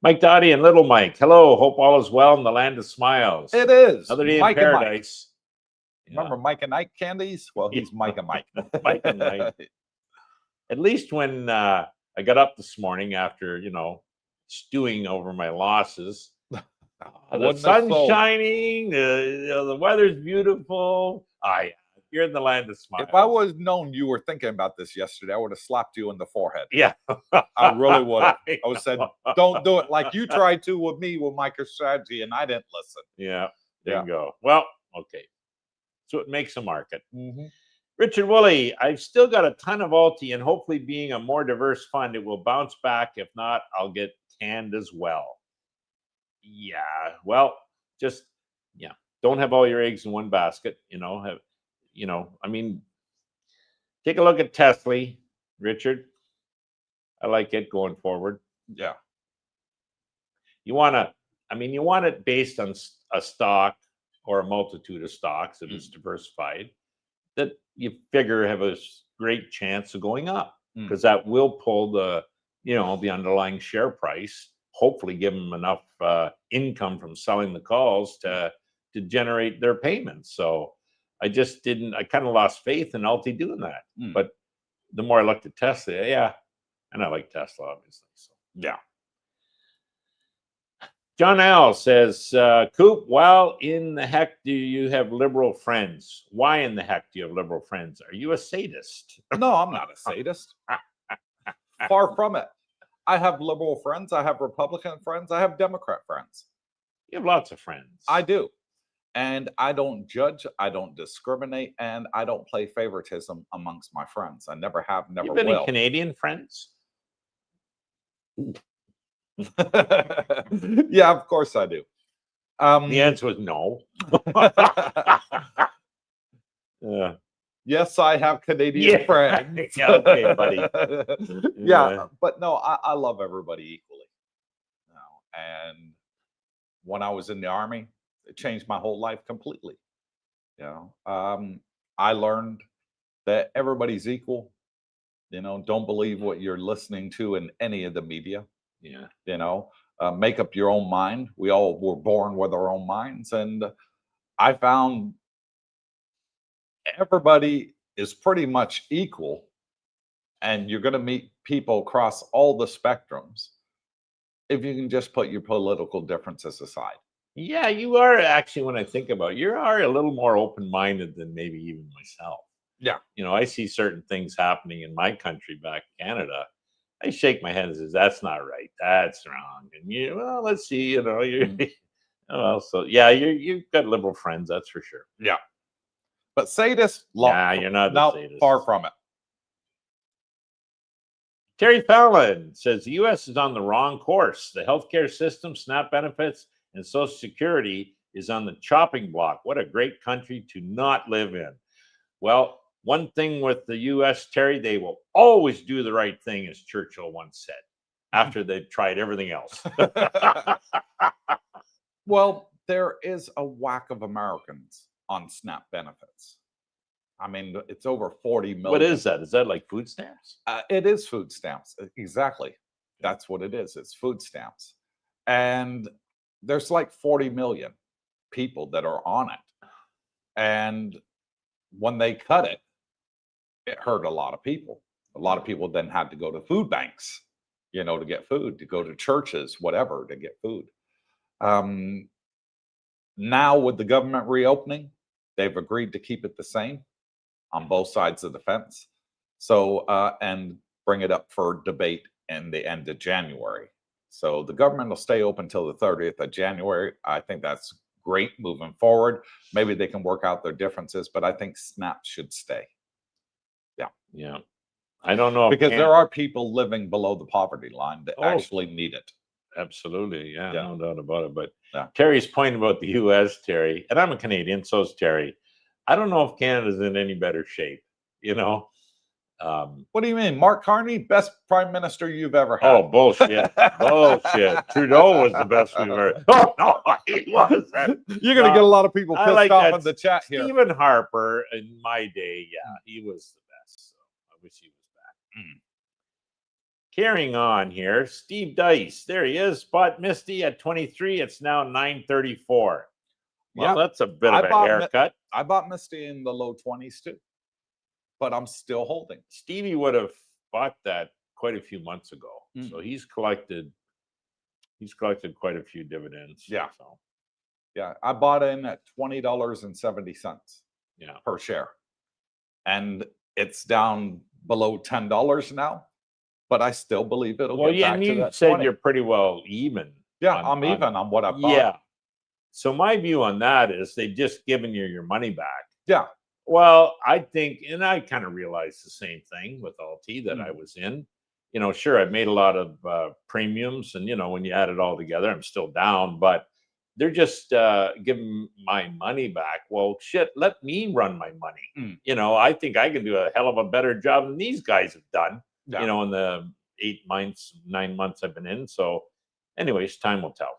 Mike Dottie and Little Mike. Hello. Hope all is well in the land of smiles. It is. Another day Mike in and Mike. paradise. Remember Mike and Ike candies? Well, he's Mike and Mike. Mike and Mike. At least when I got up this morning after, stewing over my losses, the sun's shining, the weather's beautiful. You're in the land of smiles. If I was known you were thinking about this yesterday, I would have slapped you in the forehead. Yeah. I really would have. I would have said, don't do it like you tried to with me with MicroStrategy, and I didn't listen. Yeah. There you go. Well, okay. So it makes a market. Mm-hmm. Richard Woolley, I've still got a ton of Alti, and hopefully being a more diverse fund, it will bounce back. If not, I'll get canned as well. Yeah. Well, just, don't have all your eggs in one basket, take a look at Tesla, Richard. I like it going forward. Yeah. You want it based on a stock or a multitude of stocks if it's diversified that you figure have a great chance of going up because that will pull the underlying share price, hopefully give them enough income from selling the calls to generate their payments. So I kind of lost faith in Alti doing that. But the more I looked at Tesla, and I like Tesla, obviously. So yeah. John Al says, Coop, why in the heck do you have liberal friends? Why in the heck do you have liberal friends? Are you a sadist? No, I'm not a sadist. Far from it. I have liberal friends. I have Republican friends. I have Democrat friends. You have lots of friends. I do. And I don't judge, I don't discriminate, and I don't play favoritism amongst my friends. I never have, never will. You've been in Canadian friends? Yeah, of course I do. The answer was no. Yes, I have Canadian friends. Okay, buddy. Yeah, but no, I love everybody equally. And when I was in the Army, it changed my whole life completely. I learned that everybody's equal. Don't believe what you're listening to in any of the media. Make up your own mind. We all were born with our own minds, and I found everybody is pretty much equal, and you're going to meet people across all the spectrums if you can just put your political differences aside. Yeah, you are actually, when I think about it, you are a little more open-minded than maybe even myself. Yeah. I see certain things happening in my country back in Canada. I shake my head and says, that's not right. That's wrong. And let's see, you've got liberal friends, that's for sure. Yeah. But sadist, you're not a sadist. Far from it. Terry Fallon says the U.S. is on the wrong course. The healthcare system, SNAP benefits, and Social Security is on the chopping block. What a great country to not live in. Well, one thing with the U.S., Terry, they will always do the right thing, as Churchill once said, after they've tried everything else. Well, there is a whack of Americans on SNAP benefits. I mean, it's over 40 million. What is that? Is that like food stamps? It is food stamps. Exactly. That's what it is. It's food stamps. And there's like 40 million people that are on it. And when they cut it, it hurt a lot of people. A lot of people then had to go to food banks, to get food, to go to churches, whatever, to get food. Now with the government reopening, They've agreed to keep it the same on both sides of the fence. So, and bring it up for debate in the end of January. So the government will stay open till the 30th of January. I think that's great moving forward. Maybe they can work out their differences, but I think SNAP should stay. Yeah. I don't know. Because there are people living below the poverty line that actually need it. Absolutely. Yeah, no doubt about it. But Yeah. Terry's point about the US, Terry, and I'm a Canadian, so is Terry. I don't know if Canada's in any better shape, you know? What do you mean? Mark Carney, best prime minister you've ever had. Oh, bullshit. Bullshit. Trudeau was the best we've ever. Oh, no, he wasn't. You're going to get a lot of people I pissed like off that. in the chat here. Stephen Harper, in my day, yeah, he was the best. So I wish he was back. Carrying on here, Steve Dice. There he is. Spot Misty at 23. It's now 9:34. Well, Yeah. that's a bit of a haircut. I bought Misty in the low 20s too, but I'm still holding. Stevie would have bought that quite a few months ago. So he's collected quite a few dividends. Yeah. So Yeah, I bought in at $20.70 yeah. per share. And it's down below $10 now, but I still believe it'll Well, get yeah, back and to you that said 20. you're pretty well even. Yeah, I'm even on what I bought. Yeah. So my view on that is they've just given you your money back. Yeah. Well, I think, and I kind of realized the same thing with LT that I was in. You know, sure, I've made a lot of premiums, and you know, when you add it all together, I'm still down, but they're just giving my money back. Well, shit, let me run my money. You know, I think I can do a hell of a better job than these guys have done. Yeah. You know, in the 9 months I've been in. So, anyways, time will tell.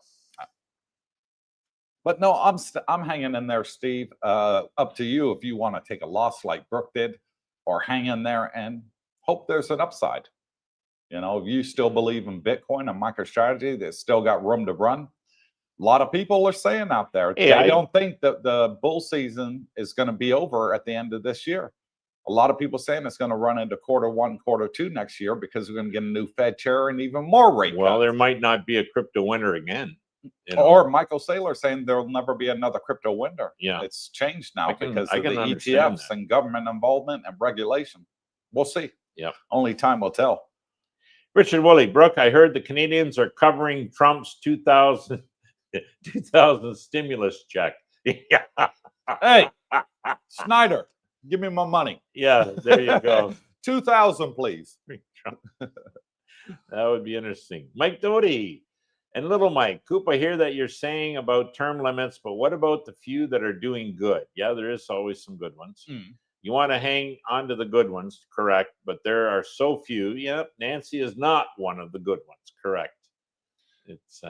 But no, I'm hanging in there, Steve. Up to you if you want to take a loss like Brooke did, or hang in there and hope there's an upside. You know, if you still believe in Bitcoin and MicroStrategy, that's still got room to run. A lot of people are saying out there, Hey, they don't think that the bull season is going to be over at the end of this year. A lot of people saying it's going to run into Q1, Q2 next year because we're going to get a new Fed chair and even more rate Well, cuts. there might not be a crypto winter again. You know? Or Michael Saylor saying there'll never be another crypto winter. Yeah. It's changed now because I of the can understand ETFs that. and government involvement and regulation. We'll see. Yeah. Only time will tell. Richard Woolley, Brooke, I heard the Canadians are covering Trump's 2000 stimulus check. Yeah. Hey, Snyder, give me my money. Yeah, there you go. 2,000, please. That would be interesting. Mike Doty and Little Mike. Coop, I hear that you're saying about term limits, but what about the few that are doing good? Yeah, there is always some good ones. You want to hang on to the good ones, correct? But there are so few. Yep, Nancy is not one of the good ones, correct? It's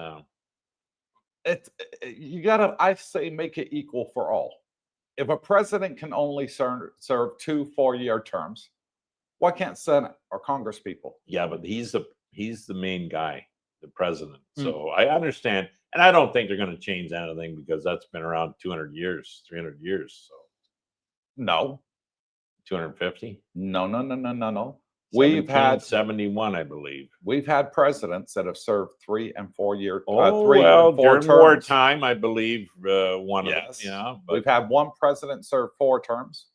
you gotta, I say, make it equal for all. If a president can only serve 2 4-year terms, why can't Senate or Congress people? yeah, but he's the main guy, the president. So I understand, and I don't think they're going to change anything because that's been around 200 years, 300 years. So No. 250. No. We've had 71, I believe. We've had presidents that have served 3 and 4 year. During wartime, I believe one of them. Yeah, but we've had one president serve 4 terms,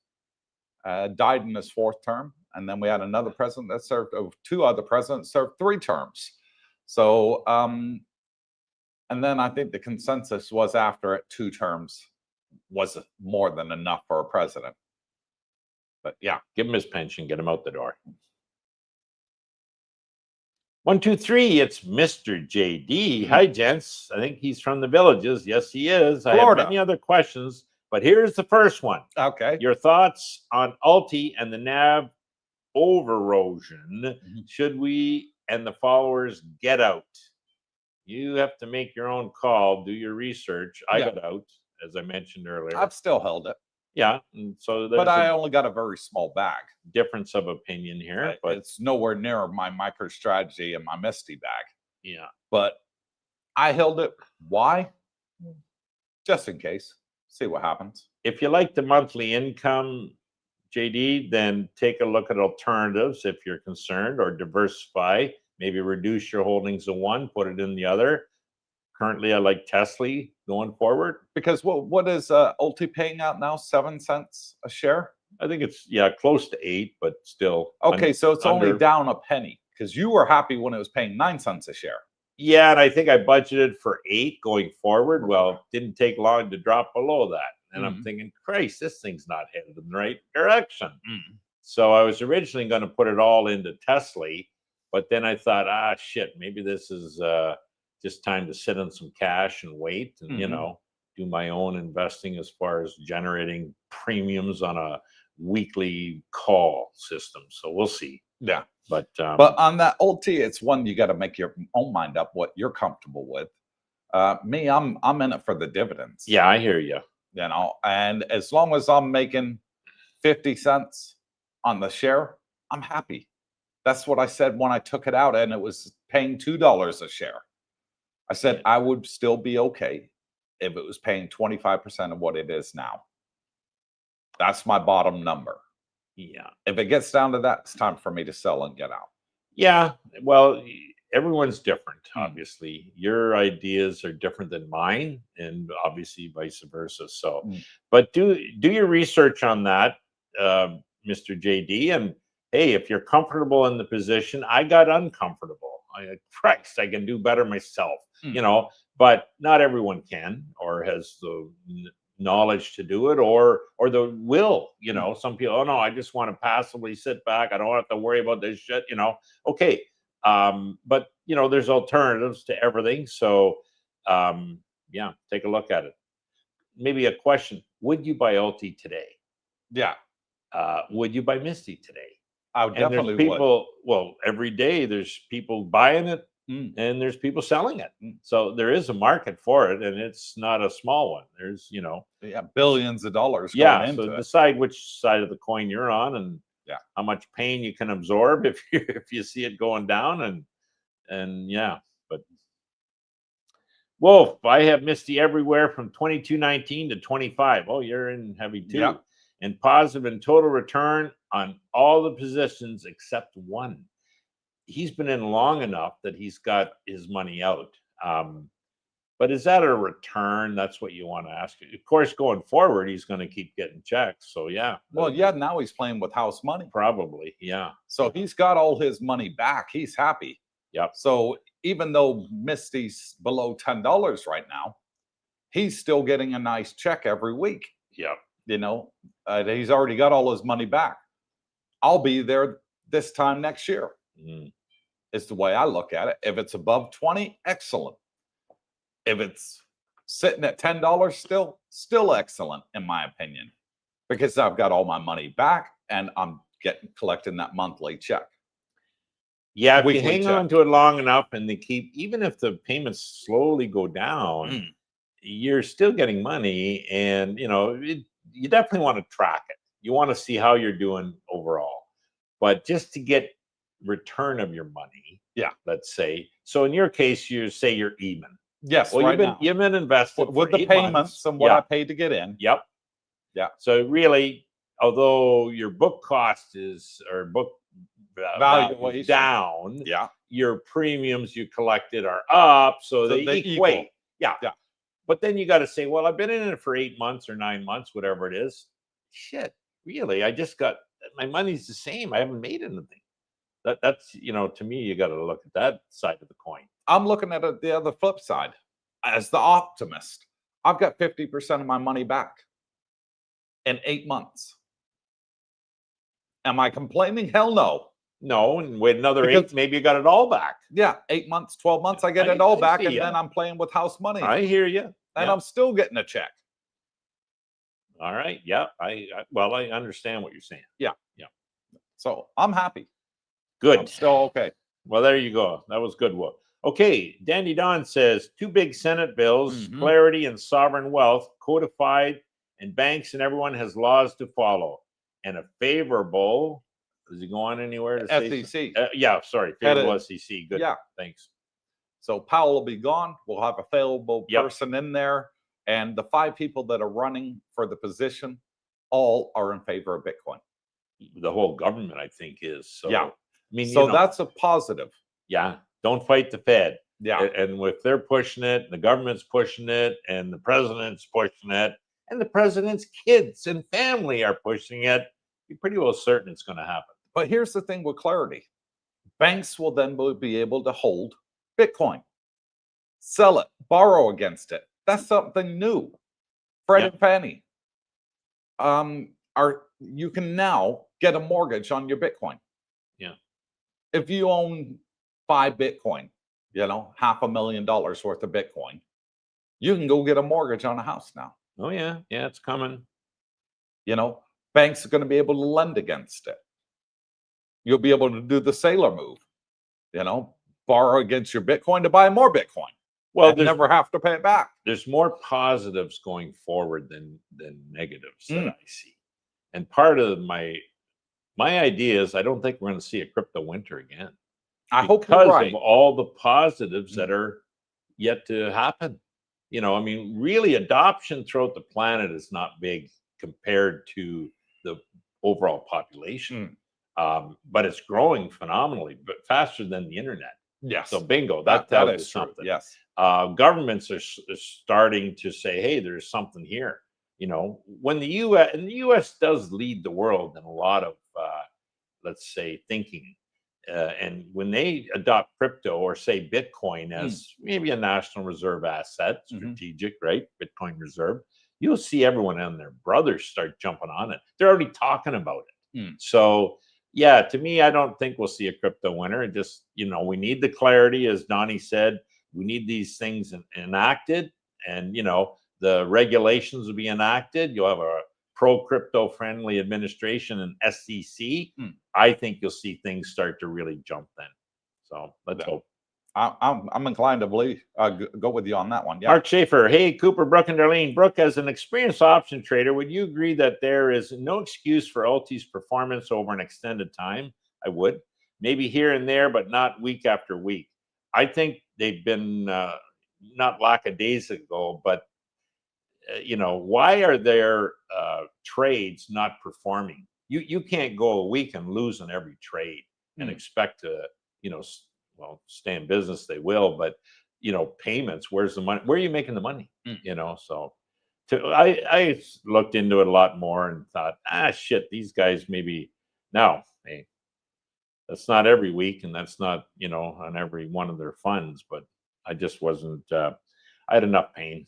died in his 4th term, and then we had another president that served. 2 other presidents served 3 terms. So, and then I think the consensus was after it 2 terms was more than enough for a president. But yeah, give him his pension, get him out the door. 1, 2, 3. It's Mr. JD. Hi, gents. I think he's from the Villages. Yes, he is. Florida. I have many other questions, but here's the first one. Okay. Your thoughts on Alti and the NAV overerosion? Should we and the followers get out? You have to make your own call. Do your research. I got out, as I mentioned earlier. I've still held it. Yeah, and so but I only got a very small bag. Difference of opinion here, but it's nowhere near my MicroStrategy and my Misty bag. Yeah, but I held it. Why? Just in case. See what happens. If you like the monthly income, JD, then take a look at alternatives if you're concerned, or diversify. Maybe reduce your holdings in one, put it in the other. currently I like Tesla going forward. Because what is Ulti paying out now? 7 cents a share? I think it's close to 8, but still. Okay, so it's only under. down a penny because you were happy when it was paying 9 cents a share. Yeah, and I think I budgeted for 8 going forward. Well, it didn't take long to drop below that. And I'm thinking, Christ, this thing's not headed in the right direction. So I was originally going to put it all into Tesla, but then I thought, shit, maybe this is just time to sit on some cash and wait and, do my own investing as far as generating premiums on a weekly call system. So we'll see. Yeah. But on that Ulti, it's one you got to make your own mind up what you're comfortable with. Me, I'm in it for the dividends. Yeah, I hear you. And as long as I'm making 50 cents on the share, I'm happy. That's what I said when I took it out and it was paying $2 a share. I said I would still be okay if it was paying 25% of what it is now. That's my bottom number. Yeah. If it gets down to that, it's time for me to sell and get out. Yeah. Well, everyone's different, obviously. Your ideas are different than mine, and obviously vice versa. So, but do your research on that, Mr. JD. And hey, if you're comfortable in the position, I got uncomfortable. Christ, I can do better myself, but not everyone can or has the knowledge to do it or the will. Some people, oh no, I just want to passively sit back. I don't have to worry about this shit. Okay. But there's alternatives to everything. So take a look at it. Maybe a question: would you buy Ulti today? Yeah. Would you buy Misty today? I would definitely would. Well, every day there's people buying it and there's people selling it. So there is a market for it, and it's not a small one. There's billions of dollars going into so it. Decide which side of the coin you're on, and how much pain you can absorb if you see it going down, but Wolf, I have Misty everywhere from 22.19 to 25. Oh, you're in heavy too. Yep. And positive and total return on all the positions except one. He's been in long enough that he's got his money out. But is that a return? That's what you want to ask. Of course, going forward, he's going to keep getting checks. So, yeah. Well, now he's playing with house money. Probably, yeah. So he's got all his money back. He's happy. Yep. So even though Misty's below $10 right now, he's still getting a nice check every week. Yep. He's already got all his money back. I'll be there this time next year. It's the way I look at it. If it's above 20, excellent. If it's sitting at $10, still excellent, in my opinion, because I've got all my money back and I'm collecting that monthly check. Yeah, if you hang on to it long enough and they keep, even if the payments slowly go down, you're still getting money, and you definitely want to track it. You want to see how you're doing overall, but just to get return of your money. Yeah. Let's say. So in your case, you say you're even. Yes. Well, you've been invested with the payments and what I paid to get in. Yep. Yeah. So really, although your book cost book value down, your premiums you collected are up, so they equate. Equal. Yeah. But then you got to say, well, I've been in it for 8 months or 9 months, whatever it is. Shit, really? I just got my money's the same. I haven't made anything. That's to me, you got to look at that side of the coin. I'm looking at it the other flip side. As the optimist, I've got 50% of my money back in 8 months. Am I complaining? Hell no. No, and with another 8, maybe you got it all back. Yeah, 8 months, 12 months, I get it all back, and then I'm playing with house money. I hear you. And I'm still getting a check. All right. Yeah. I understand what you're saying. Yeah. So I'm happy. Good. I'm still okay. Well, there you go. That was good. Okay. Dandy Don says 2 big Senate bills, clarity and sovereign wealth, codified, and banks and everyone has laws to follow. And a favorable. Does he go on anywhere to SEC? Sorry. Favorable SEC. Good. Yeah. Thanks. So Powell will be gone. We'll have a favorable person in there. And the 5 people that are running for the position all are in favor of Bitcoin. The whole government, I think, is. So, yeah. I mean, so that's a positive. Yeah. Don't fight the Fed. Yeah. And if they're pushing it, the government's pushing it, and the president's pushing it, and the president's kids and family are pushing it, you're pretty well certain it's going to happen. But here's the thing with clarity. Banks will then be able to hold Bitcoin, sell it, borrow against it. That's something new. Fred and Fannie you can now get a mortgage on your Bitcoin. Yeah. If you own 5 Bitcoin, $500,000 worth of Bitcoin, you can go get a mortgage on a house now. Oh yeah, it's coming. Banks are going to be able to lend against it. You'll be able to do the sailor move, borrow against your Bitcoin to buy more Bitcoin. Well, never have to pay it back. There's more positives going forward than negatives that I see. And part of my idea is I don't think we're going to see a crypto winter again. I hope you're right. Because of all the positives that are yet to happen. Really adoption throughout the planet is not big compared to the overall population. But it's growing phenomenally, but faster than the internet. Yes. So bingo, that is something. Yes. Governments are starting to say, hey, there's something here. When the U.S. does lead the world in a lot of, let's say, thinking, and when they adopt crypto or say Bitcoin as maybe a national reserve asset, strategic, right? Bitcoin reserve, you'll see everyone and their brothers start jumping on it. They're already talking about it. So, yeah, to me, I don't think we'll see a crypto winter. It just, we need the clarity, as Donnie said. We need these things enacted, and the regulations will be enacted. You'll have a pro-crypto friendly administration and SEC. I think you'll see things start to really jump then. So let's hope. I'm inclined to believe go with you on that one. Yeah. Mark Schaefer, hey Cooper, Brooke, and Darlene. Brooke, as an experienced option trader, would you agree that there is no excuse for Alti's performance over an extended time? I would. Maybe here and there, but not week after week. I think they've been not lackadaisical, but why are their trades not performing? You can't go a week and lose on every trade and expect to stay in business. They will, but payments, where's the money? Where are you making the money? So I looked into it a lot more and thought, shit, these guys maybe now, hey, that's not every week, and that's not on every one of their funds, but I just wasn't I had enough pain.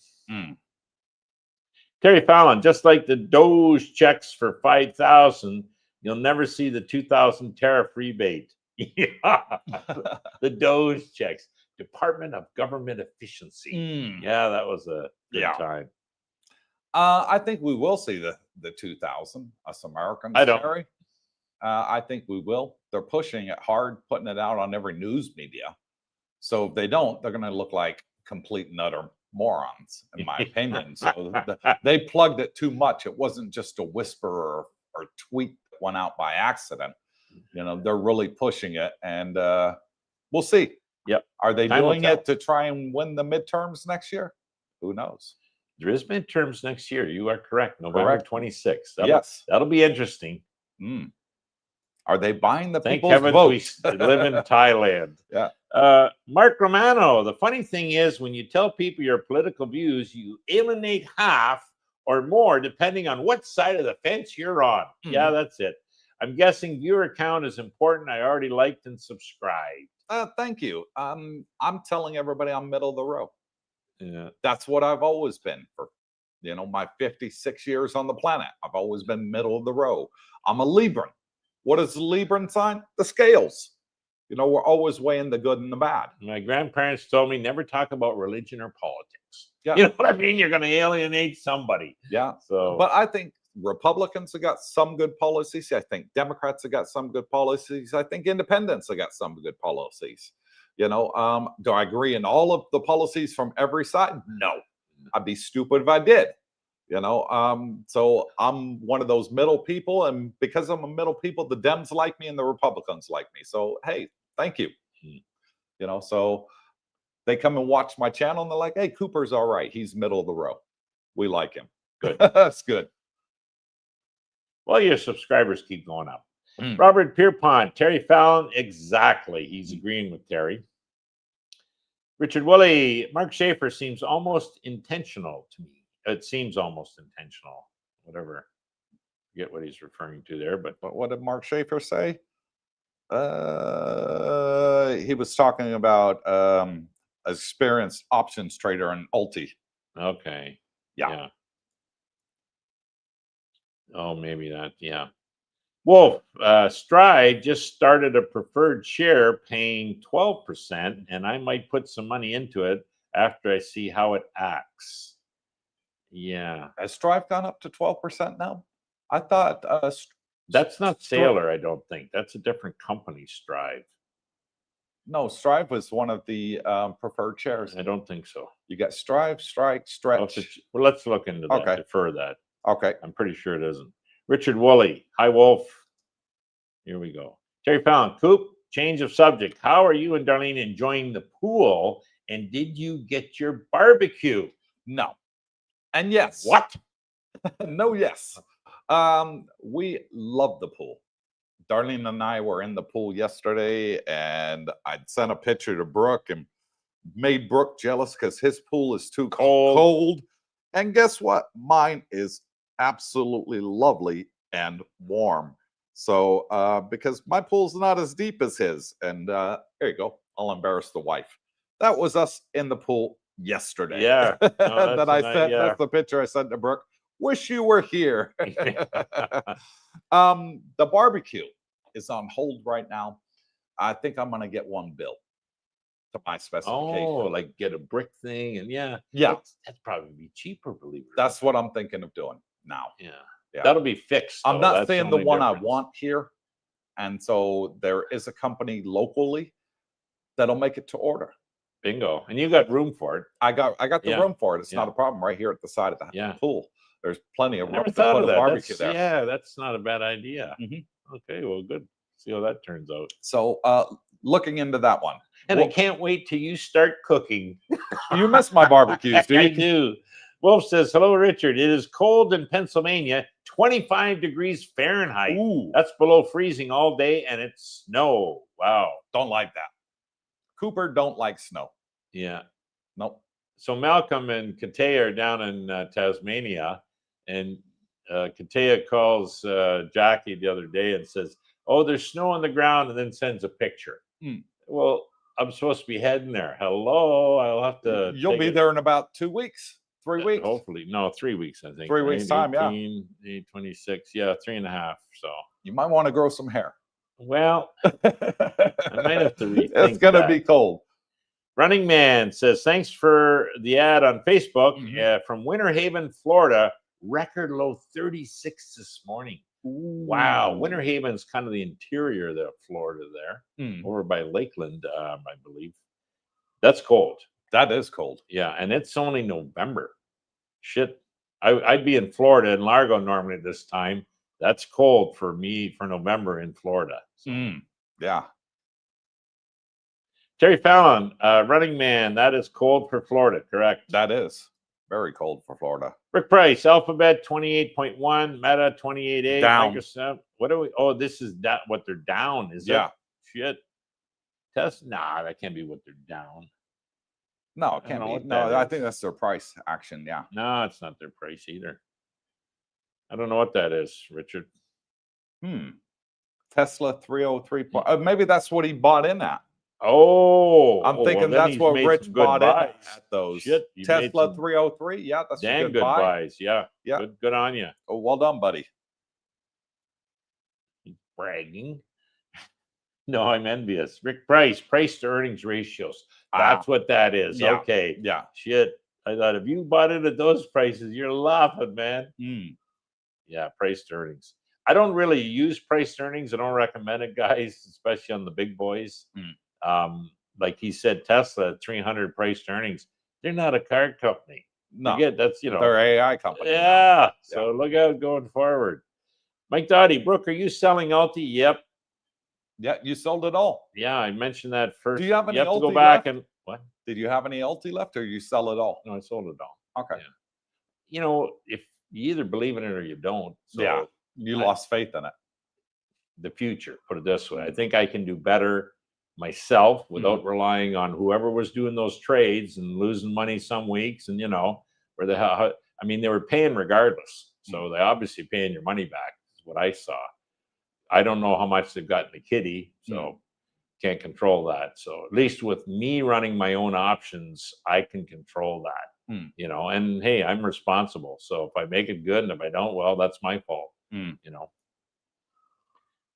Terry Fallon, just like the Doge checks for 5,000, you'll never see the 2,000 tariff rebate. The Doge checks, Department of Government Efficiency. Yeah, that was a good time. I think we will see the 2,000 us Americans. I don't. Terry. I think we will. They're pushing it hard, putting it out on every news media. So if they don't, they're going to look like complete and utter morons, in my opinion. So they plugged it too much. It wasn't just a whisper or tweet that went out by accident. They're really pushing it, and we'll see. Yep. Are they doing it to try and win the midterms next year? Who knows? There is midterms next year. You are correct. November 26th. That'll be interesting. Are they buying the Thank people's heavens votes? we live in Thailand. Yeah. Mark Romano, the funny thing is when you tell people your political views, you alienate half or more depending on what side of the fence you're on. Yeah, that's it. I'm guessing viewer count is important. I already liked and subscribed. Thank you. I'm telling everybody I'm middle of the road. Yeah. That's what I've always been for, my 56 years on the planet. I've always been middle of the road. I'm a Libran. What is the Libran sign? The scales. We're always weighing the good and the bad. My grandparents told me never talk about religion or politics. Yeah. You know what I mean? You're going to alienate somebody. Yeah. So, but I think Republicans have got some good policies. I think Democrats have got some good policies. I think independents have got some good policies. Do I agree in all of the policies from every side? No. I'd be stupid if I did. So I'm one of those middle people, and because I'm a middle people, the Dems like me and the Republicans like me. So hey, thank you. So they come and watch my channel and they're like, hey, Cooper's all right. He's middle of the road. We like him. Good. That's good. Well, your subscribers keep going up. Robert Pierpont, Terry Fallon, exactly. He's agreeing with Terry. Richard Woolley, Mark Schaefer seems almost intentional to me. It seems almost intentional. Whatever. Get what he's referring to there, but But what did Mark Schaefer say? He was talking about experienced options trader in Ulti. okay. Yeah. Oh, maybe that. Yeah. Wolf, Stride just started a preferred share paying 12%, and I might put some money into it after I see how it acts. Yeah. Has Strive gone up to 12% now? I thought That's not Sailor, I don't think. That's a different company, Strive. no, Strive was one of the preferred shares. I don't think so. You got Strive, Strike, Stretch. Well, let's look into that. Okay. Defer that. Okay. I'm pretty sure it isn't. Richard Woolley. Hi, Wolf. Here we go. Terry Fallon. Coop, change of subject. How are you and Darlene enjoying the pool? And did you get your barbecue? No. And yes. What? No, yes. We love the pool. Darlene and I were in the pool yesterday, and I'd sent a picture to Brooke and made Brooke jealous because his pool is too cold. And guess what? Mine is absolutely lovely and warm. So because my pool's not as deep as his, and there you go. I'll embarrass the wife. That was us in the pool yesterday. Yeah. No, that I sent. That's the picture I sent to Brooke. Wish you were here. The barbecue is on hold right now. I think I'm gonna get one built to my specification. Oh, like get a brick thing, and yeah. That's probably be cheaper, believe it. That's what I'm thinking of doing now. Yeah. Yeah. That'll be fixed. I'm not saying the one difference. I want here, and so there is a company locally that'll make it to order. Bingo. And you got room for it. I got the room for it. It's not a problem right here at the side of the pool. There's plenty of room to put a barbecue there. Yeah, that's not a bad idea. Okay, well, good. See how that turns out. So looking into that one. And I can't wait till you start cooking. You miss my barbecues, do you? I do. Wolf says, hello, Richard. It is cold in Pennsylvania, 25 degrees Fahrenheit. Ooh. That's below freezing all day, and it's snow. Wow. Don't like that. Cooper don't like snow. Yeah. Nope. So Malcolm and Katea are down in Tasmania, and Katea calls Jackie the other day and says, oh, there's snow on the ground, and then sends a picture. Well, I'm supposed to be heading there. Hello, I'll have to. You'll be there in about 2 weeks, 3 weeks. Hopefully, no, 3 weeks. I think 3 weeks time. 18, 26. Yeah, 3.5. So you might want to grow some hair. Well, I might have to rethink. It's gonna be cold. Running Man says, thanks for the ad on Facebook. From Winter Haven, Florida. Record low 36 this morning. Ooh. Wow. Winter Haven's kind of the interior of Florida there, over by Lakeland, I believe. That's cold. That is cold. Yeah, and it's only November. Shit. I'd be in Florida in Largo normally this time. That's cold for me for November in Florida. So. Yeah. Terry Fallon, Running Man, that is cold for Florida, correct? That is very cold for Florida. Rick Price, Alphabet 28.1, Meta 28.8, down. Microsoft. What are we? Oh, this is that what they're down, is it? Shit. Nah, that can't be what they're down. No, it can't be. No, I think that's their price action. Yeah. No, it's not their price either. I don't know what that is, Richard. Tesla 303. Maybe that's what he bought in at. Oh, I'm thinking that's what Rich bought in at those. Shit, Tesla 303. Yeah, that's damn a good buy. buys. Yeah. Good on you. Oh, well done, buddy. Bragging. No, I'm envious. Rick Price, price to earnings ratios. That's what that is. Yeah. Okay. Yeah. Shit. I thought if you bought it at those prices, you're laughing, man. Yeah, price to earnings. I don't really use price to earnings. I don't recommend it, guys, especially on the big boys. Like he said, Tesla 300 price to earnings. They're not a car company. No, forget that's they're AI company. Yeah. So look out going forward. Mike Dottie, Brooke, are you selling Alti? Yep. Yeah, you sold it all. Yeah, I mentioned that first. Do you have any have to Alti go back left? and what? Did you have any Alti left, or you sell it all? No, I sold it all. Okay. Yeah. You know, if you either believe in it or you don't. So you lost faith in it. The future, put it this way. I think I can do better myself without relying on whoever was doing those trades and losing money some weeks. And, where the hell, I mean, they were paying regardless. So they obviously paying your money back is what I saw. I don't know how much they've got in the kitty, so can't control that. So at least with me running my own options, I can control that, and hey, I'm responsible. So if I make it good and if I don't, well, that's my fault,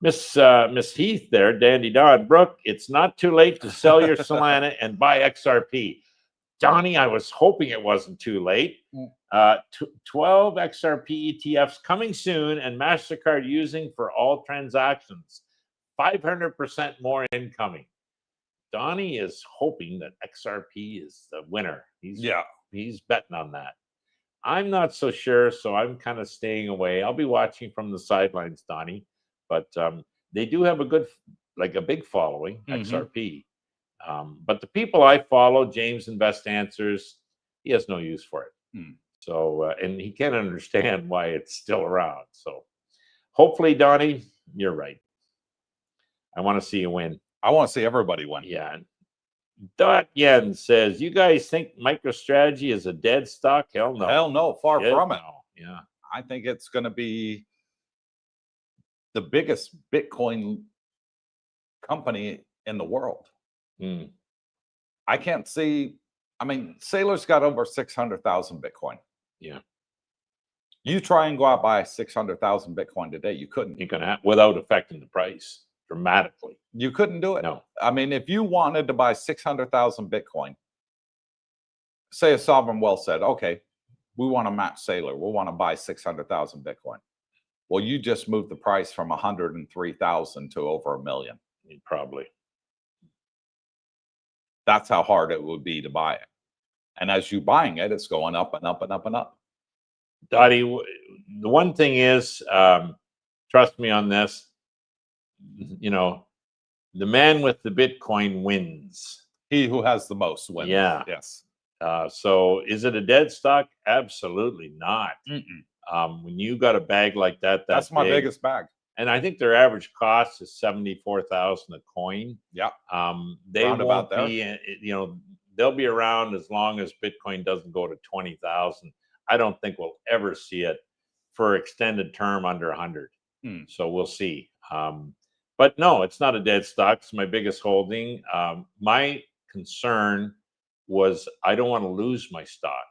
Miss Heath there, Dandy Don. Brooke, it's not too late to sell your Solana and buy XRP. Donnie, I was hoping it wasn't too late. 12 XRP ETFs coming soon and MasterCard using for all transactions. 500% more incoming. Donnie is hoping that XRP is the winner. He's betting on that. I'm not so sure, so I'm kind of staying away. I'll be watching from the sidelines, Donnie. But they do have a big following, XRP. But the people I follow, James Invest Answers, he has no use for it. So, and he can't understand why it's still around. So hopefully, Donnie, you're right. I want to see you win. I want to see everybody win. Yeah. Dot Yen says, you guys think MicroStrategy is a dead stock? Hell no. Hell no, far from it. No. Yeah. I think it's going to be the biggest Bitcoin company in the world. I can't see. I mean, Sailor's got over 600,000 Bitcoin. Yeah. You try and go out buy 600,000 Bitcoin today, you couldn't. You can without affecting the price dramatically. You couldn't do it. No. I mean, if you wanted to buy 600,000 Bitcoin, say a sovereign wealth said, okay, we want to match Sailor. We want to buy 600,000 Bitcoin. Well, you just moved the price from 103,000 to over $1 million. Probably. That's how hard it would be to buy it. And as you're buying it, it's going up and up and up and up. Dottie, the one thing is, trust me on this, the man with the Bitcoin wins. He who has the most wins. Yeah. Yes. So is it a dead stock? Absolutely not. When you got a bag like that, that's my big, biggest bag. And I think their average cost is 74,000 a coin. Yeah. They won't be, they'll be around as long as Bitcoin doesn't go to 20,000. I don't think we'll ever see it for extended term under 100. So we'll see. But no, it's not a dead stock. It's my biggest holding. My concern was I don't want to lose my stock.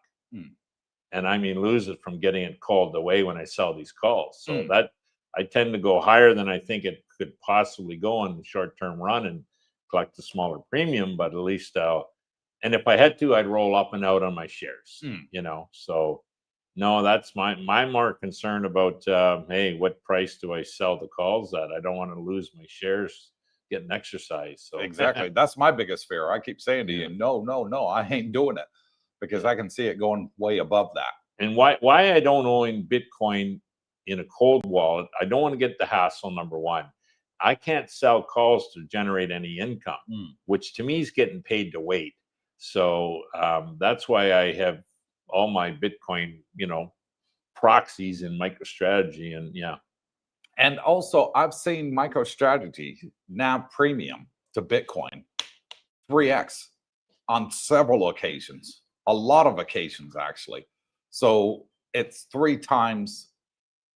And I mean, lose it from getting it called away when I sell these calls. So that I tend to go higher than I think it could possibly go in the short-term run and collect a smaller premium, but at least and if I had to, I'd roll up and out on my shares, so no, that's my more concern about, hey, what price do I sell the calls at? I don't want to lose my shares getting exercise. So exactly. That's my biggest fear. I keep saying to you, no, I ain't doing it because I can see it going way above that. And why I don't own Bitcoin in a cold wallet, I don't want to get the hassle, number one. I can't sell calls to generate any income, which to me is getting paid to wait. So that's why I have all my Bitcoin, proxies in MicroStrategy. And And also I've seen MicroStrategy now premium to Bitcoin 3x on several occasions, a lot of occasions actually. So it's 3 times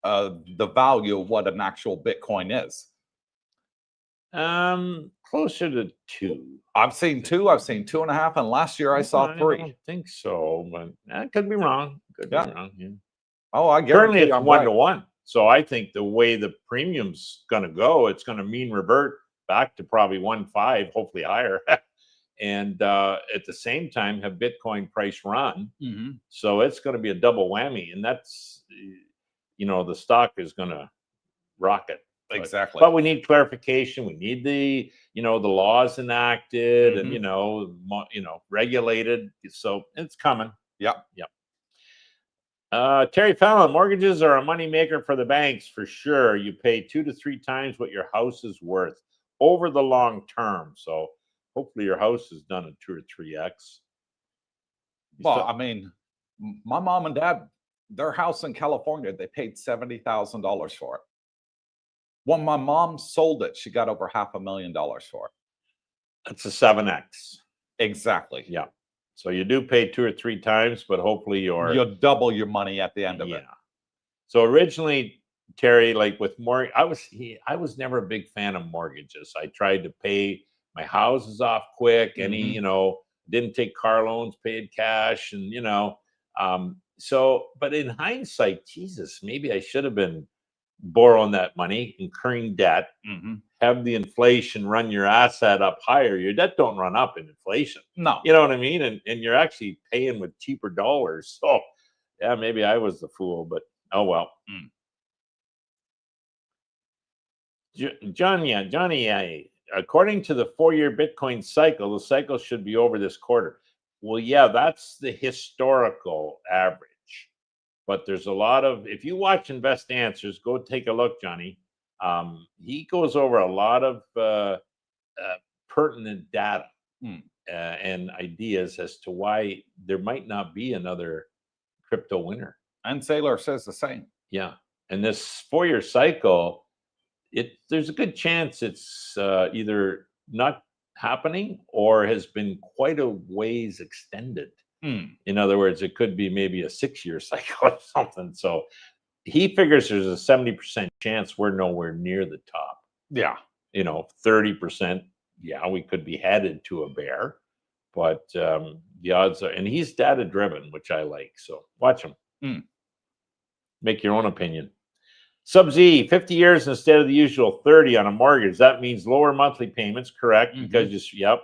the value of what an actual Bitcoin is. Closer to 2. I've seen 2. I've seen 2.5, and last year I saw 3. I don't think so, but I could be wrong. Could be wrong. Yeah. Oh, I currently it's I'm 1-to-1. So I think the way the premium's going to go, it's going to mean revert back to probably 1.5, hopefully higher, and at the same time have Bitcoin price run. So it's going to be a double whammy, and that's the stock is going to rocket. Exactly. But we need clarification. We need the laws enacted and regulated. So it's coming. Yep. Terry Fallon, mortgages are a moneymaker for the banks for sure. You pay 2 to 3 times what your house is worth over the long term. So hopefully your house is done at 2 or 3x. Well, I mean, my mom and dad, their house in California, they paid $70,000 for it. When my mom sold it, she got over $500,000 for it. It's a 7x. Exactly. Yeah. So you do pay 2 or 3 times, but hopefully You'll double your money at the end of it. So originally, Terry, like with mortgage, I was never a big fan of mortgages. I tried to pay my houses off quick. Any, didn't take car loans, paid cash, and so. But in hindsight, Jesus, maybe I should have been borrowing that money, incurring debt, have the inflation run your asset up higher. Your debt don't run up in inflation. No. You know what I mean? And you're actually paying with cheaper dollars. So yeah, maybe I was the fool, but oh well. Johnny, according to the 4-year Bitcoin cycle, the cycle should be over this quarter. Well, yeah, that's the historical average. But there's a lot of, if you watch Invest Answers, go take a look, Johnny. He goes over a lot of pertinent data and ideas as to why there might not be another crypto winner. And Saylor says the same. Yeah. And this 4-year cycle, there's a good chance it's either not happening or has been quite a ways extended. In other words, it could be maybe a 6-year cycle or something. So he figures there's a 70% chance we're nowhere near the top. Yeah. 30%. Yeah, we could be headed to a bear, but the odds are, and he's data driven, which I like. So watch him. Make your own opinion. Sub-Z, 50 years instead of the usual 30 on a mortgage. That means lower monthly payments, correct? Because Yeah.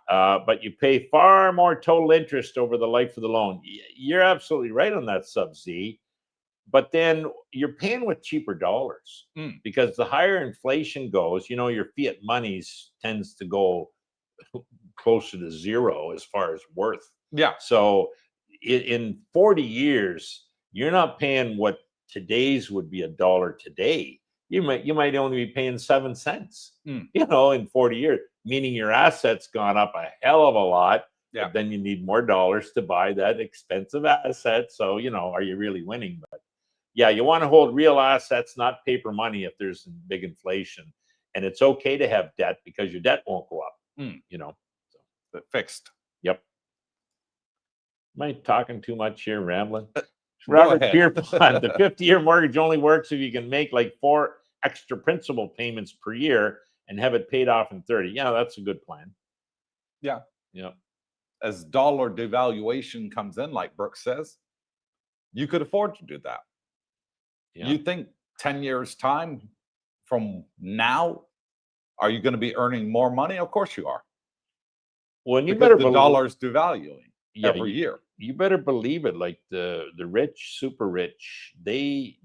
But you pay far more total interest over the life of the loan. You're absolutely right on that, Sub-Z. But then you're paying with cheaper dollars because the higher inflation goes, your fiat monies tends to go closer to zero as far as worth. Yeah. So in 40 years, you're not paying what today's would be $1 today. You might only be paying 7 cents, in 40 years, meaning your assets gone up a hell of a lot. Yeah. But then you need more dollars to buy that expensive asset. So, are you really winning? But yeah, you want to hold real assets, not paper money if there's big inflation. And it's okay to have debt because your debt won't go up, So fixed. Yep. Am I talking too much here, rambling? Go Robert ahead. Pierpont, the 50-year mortgage only works if you can make like 4 extra principal payments per year and have it paid off in 30. Yeah, that's a good plan. Yeah. Yeah. As dollar devaluation comes in, like Brooke says, you could afford to do that. Yeah. You think 10 years time from now, are you going to be earning more money? Of course you are. Well, you Because better the dollar's devaluing every year. You better believe it. Like the rich, super rich, they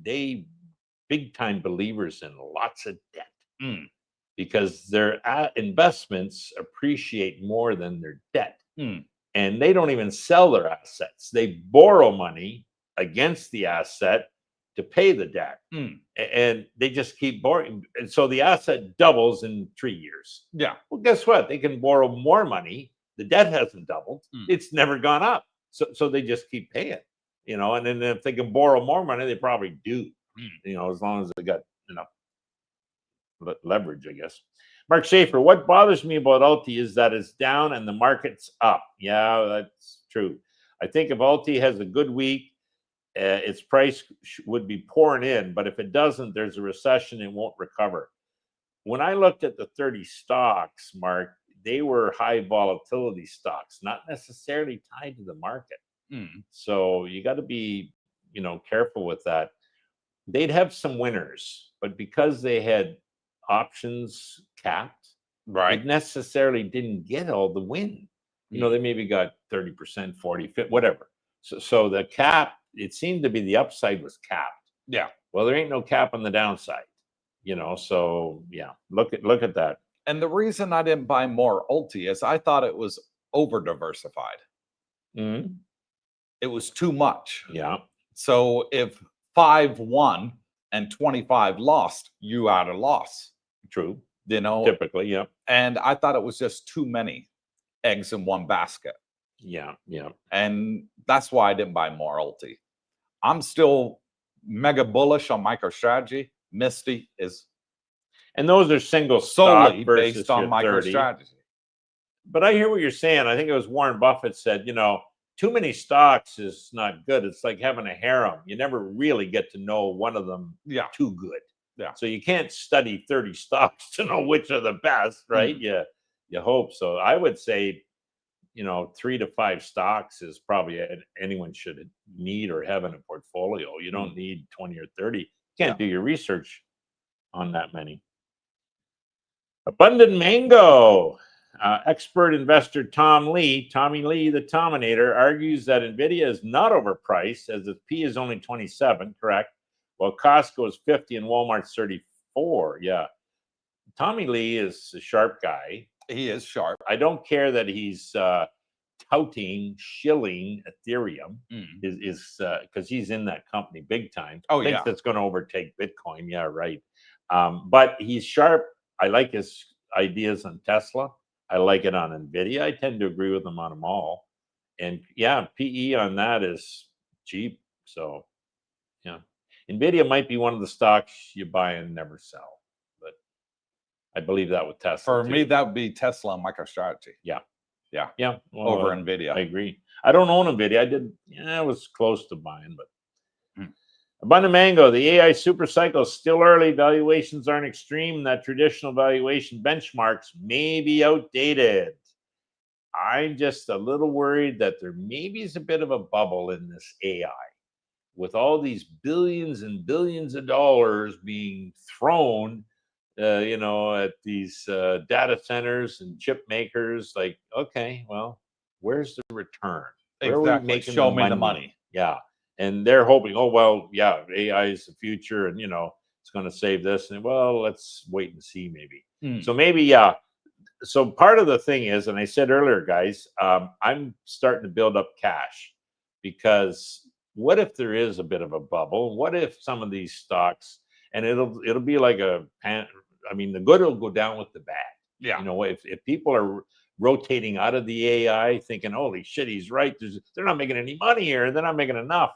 big time believers in lots of debt because their investments appreciate more than their debt. And they don't even sell their assets. They borrow money against the asset to pay the debt. And they just keep borrowing. And so the asset doubles in 3 years. Yeah. Well, guess what? They can borrow more money. The debt hasn't doubled. It's never gone up. So they just keep paying, and then if they can borrow more money, they probably do, as long as they got enough leverage, I guess. Mark Schaefer, what bothers me about Alti is that it's down and the market's up. Yeah, that's true. I think if Alti has a good week, its price would be pouring in, but if it doesn't, there's a recession, it won't recover. When I looked at the 30 stocks, Mark, they were high volatility stocks, not necessarily tied to the market. So you got to be, careful with that. They'd have some winners, but because they had options capped, Right. it necessarily didn't get all the win. They maybe got 30%, 40, 50, whatever. So the cap, it seemed to be the upside was capped. Yeah. Well, there ain't no cap on the downside, so yeah, look at that. And the reason I didn't buy more Alti is I thought it was over diversified. It was too much. Yeah. So if 5 won and 25 lost, you had a loss. True. Typically, yeah. And I thought it was just too many eggs in one basket. Yeah. And that's why I didn't buy more Alti. I'm still mega bullish on MicroStrategy. Misty is and those are single solely stock versus based on your 30. MicroStrategy. but I hear what you're saying. I think it was Warren Buffett said, too many stocks is not good. It's like having a harem. You never really get to know one of them too good. Yeah. So you can't study 30 stocks to know which are the best, right? You hope so. I would say, 3 to 5 stocks is probably anyone should need or have in a portfolio. You don't need 20 or 30. You can't do your research on that many. Abundant Mango. Expert investor Tommy Lee, the Tominator, argues that NVIDIA is not overpriced as its P is only 27, correct? While Costco is 50 and Walmart's 34. Yeah. Tommy Lee is a sharp guy. He is sharp. I don't care that he's shilling Ethereum is because he's in that company big time. Thinks that's going to overtake Bitcoin. Yeah, right. But he's sharp. I like his ideas on Tesla. I like it on NVIDIA. I tend to agree with him on them all. And yeah, PE on that is cheap. So yeah, NVIDIA might be one of the stocks you buy and never sell. But I believe that with Tesla. For me, that would be Tesla and MicroStrategy. Yeah. Well, over NVIDIA. I agree. I don't own NVIDIA. I did. I was close to buying, but Abundant Mango, the AI super cycle is still early. Valuations aren't extreme. That traditional valuation benchmarks may be outdated. I'm just a little worried that there maybe is a bit of a bubble in this AI with all these billions and billions of dollars being thrown, at these data centers and chip makers. Like, okay, well, where's the return? Where are we making Show me the money. Yeah. And they're hoping, AI is the future and, it's going to save this. And well, let's wait and see maybe. So maybe, So part of the thing is, and I said earlier, guys, I'm starting to build up cash because what if there is a bit of a bubble? What if some of these stocks, and it'll be like the good will go down with the bad. Yeah. If people are rotating out of the AI thinking, holy shit, he's right. They're not making any money here. They're not making enough.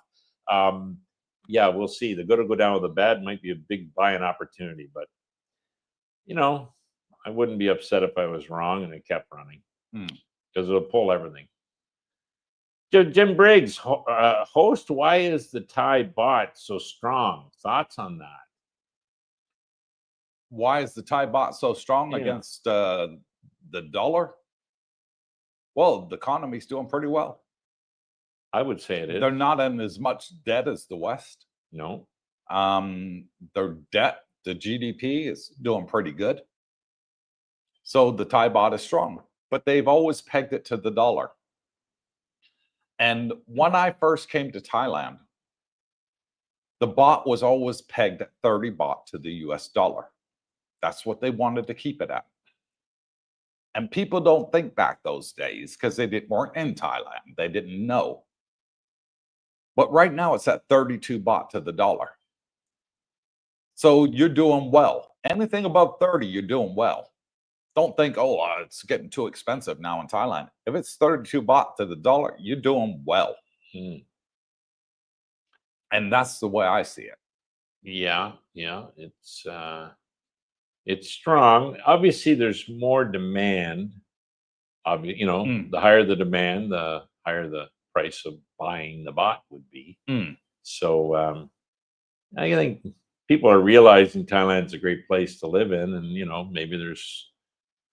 We'll see. The good will go down with the bad. Might be a big buying opportunity, but I wouldn't be upset if I was wrong and it kept running because it'll pull everything. Jim Briggs, host, why is the Thai baht so strong? Thoughts on that? Why is the Thai baht so strong against the dollar? Well, the economy's doing pretty well. I would say it is. They're not in as much debt as the West. No. Their debt, the GDP is doing pretty good. So the Thai baht is strong, but they've always pegged it to the dollar. And when I first came to Thailand, the baht was always pegged at 30 baht to the US dollar. That's what they wanted to keep it at. And people don't think back those days because they weren't in Thailand. They didn't know. But right now it's at 32 baht to the dollar. So you're doing well. Anything above 30, you're doing well. Don't think, it's getting too expensive now in Thailand. If it's 32 baht to the dollar, you're doing well. And that's the way I see it. Yeah. It's strong. Obviously, there's more demand. The higher the demand, the higher the price of buying the baht would be. So I think people are realizing Thailand's a great place to live in, and maybe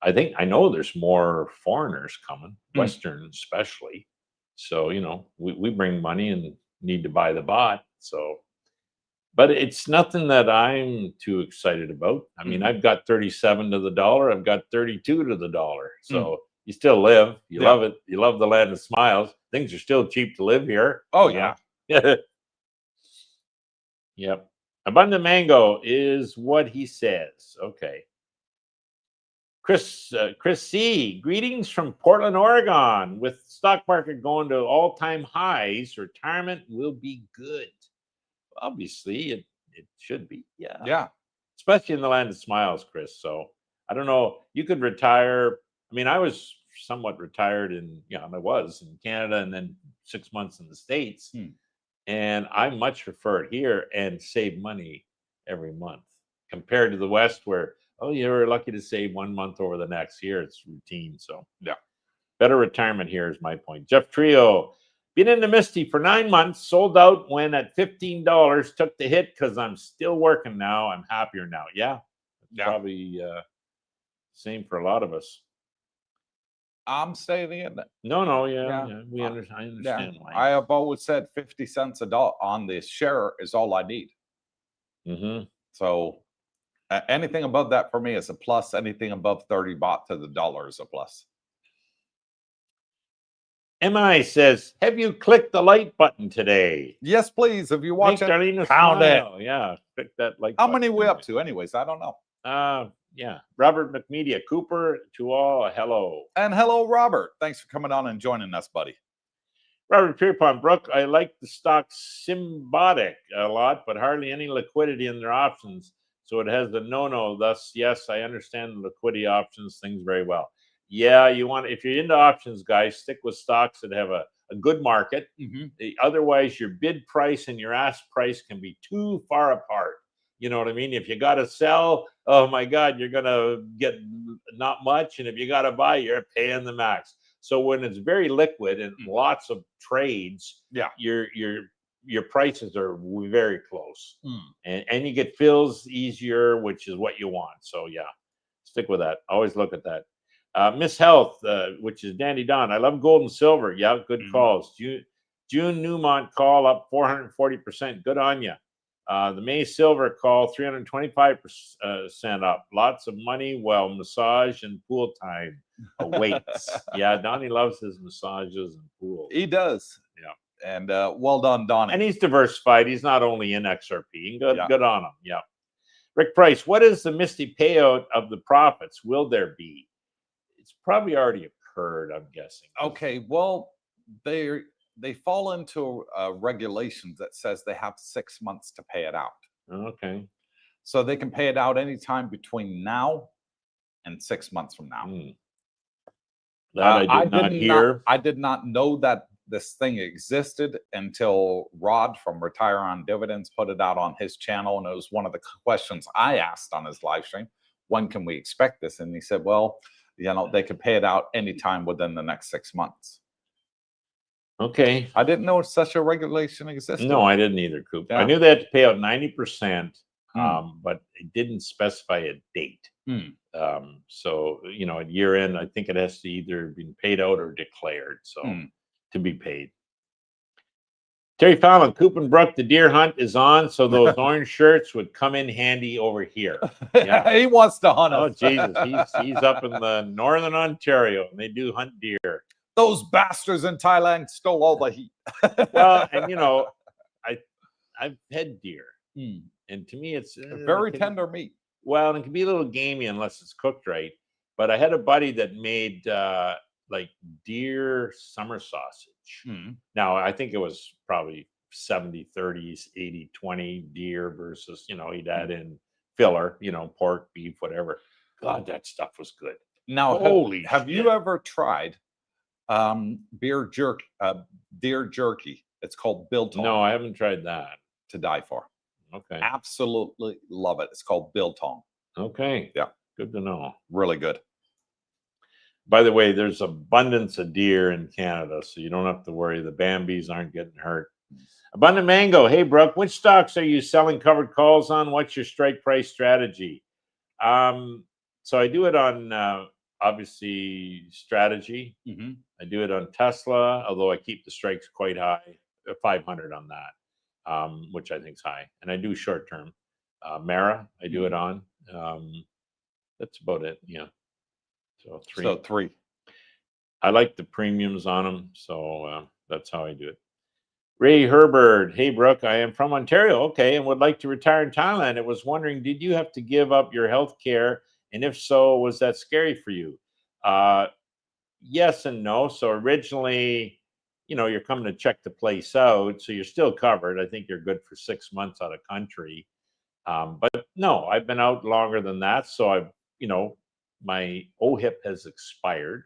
I know there's more foreigners coming, Western especially. So we bring money and need to buy the baht. So, but it's nothing that I'm too excited about. I mean, I've got 37 to the dollar. I've got 32 to the dollar. So you still live. You love it. You love the land of smiles. Things are still cheap to live here. Oh, yeah. Yep. Abundant Mango is what he says. Okay. Chris C, greetings from Portland, Oregon. With stock market going to all-time highs, retirement will be good. Obviously, it should be. Yeah. Especially in the land of smiles, Chris. So I don't know. You could retire. I mean, I was somewhat retired I was in Canada and then 6 months in the States. And I much prefer it here and save money every month compared to the West where, you're lucky to save 1 month over the next. Here it's routine. So Better retirement here is my point. Jeff Trio, been in the Misty for 9 months, sold out when at $15, took the hit because I'm still working now. I'm happier now. Yeah, probably same for a lot of us. I'm staying in it. No, Yeah. I understand why. I have always said 50 cents a dollar on this share is all I need. So anything above that for me is a plus. Anything above 30 baht to the dollar is a plus. MI says, have you clicked the like button today? Yes, please. If you watch Make it, Darlene pound it. Yeah, click that like How button. many we up to anyways? I don't know. Yeah. Robert McMedia, Cooper, to all, hello. And hello, Robert. Thanks for coming on and joining us, buddy. Robert Pierpont, Brooke, I like the stock Symbiotic a lot, but hardly any liquidity in their options. So it has the no-no. Thus, yes, I understand the liquidity options things very well. Yeah, if you're into options, guys, stick with stocks that have a good market. Otherwise, your bid price and your ask price can be too far apart. You know what I mean? If you got to sell, oh my God, you're going to get not much. And if you got to buy, you're paying the max. So when it's very liquid and lots of trades, your prices are very close. And you get fills easier, which is what you want. So yeah, stick with that. Always look at that. Miss Health, which is Dandy Don. I love gold and silver. Yeah, good calls. June Newmont call up 440%. Good on you. The May Silver call 325% up. Lots of money. Well, massage and pool time awaits. Yeah, Donnie loves his massages and pools. He does. Yeah. And well done, Donnie. And he's diversified. He's not only in XRP. Good on him. Yeah. Rick Price, what is the Misty payout of the profits? Will there be? It's probably already occurred, I'm guessing. Okay, well, they fall into regulations that says they have 6 months to pay it out. Okay. So they can pay it out anytime between now and 6 months from now. That I did not hear. I did not know that this thing existed until Rod from Retire on Dividends put it out on his channel. And it was one of the questions I asked on his live stream. When can we expect this? And he said, well, they could pay it out anytime within the next 6 months. Okay. I didn't know such a regulation existed. No, I didn't either, Coop. Yeah. I knew they had to pay out 90%, but it didn't specify a date. So, at year end, I think it has to either be paid out or declared. So to be paid. Terry Fallon, Cooper and Brooke, the deer hunt is on. So those orange shirts would come in handy over here. Yeah. He wants to hunt us. Oh, Jesus. He's up in the northern Ontario and they do hunt deer. Those bastards in Thailand stole all the heat. Well, and I've had deer. And to me, it's very tender meat. Well, it can be a little gamey unless it's cooked right. But I had a buddy that made like deer summer sausage. Now, I think it was probably 70-30, 80-20 deer versus, he'd add in filler, pork, beef, whatever. God, that stuff was good. Now, have you ever tried deer jerky? It's called biltong. No, I haven't tried that. To die for. Okay. Absolutely love it. It's called biltong. Okay. Yeah. Good to know. Really good. By the way, there's abundance of deer in Canada, so you don't have to worry. The Bambis aren't getting hurt. Abundant Mango. Hey, Brooke, which stocks are you selling covered calls on? What's your strike price strategy? So I do it on, obviously, strategy. I do it on Tesla, although I keep the strikes quite high, 500 on that, which I think is high. And I do short term. Mara, I do it on. That's about it. Yeah. So three. I like the premiums on them. So that's how I do it. Ray Herbert. Hey, Brooke, I am from Ontario. Okay. And would like to retire in Thailand. I was wondering, did you have to give up your health care? And if so, was that scary for you? Yes and no. So originally, you're coming to check the place out. So you're still covered. I think you're good for 6 months out of country. But no, I've been out longer than that. So I've, my OHIP has expired.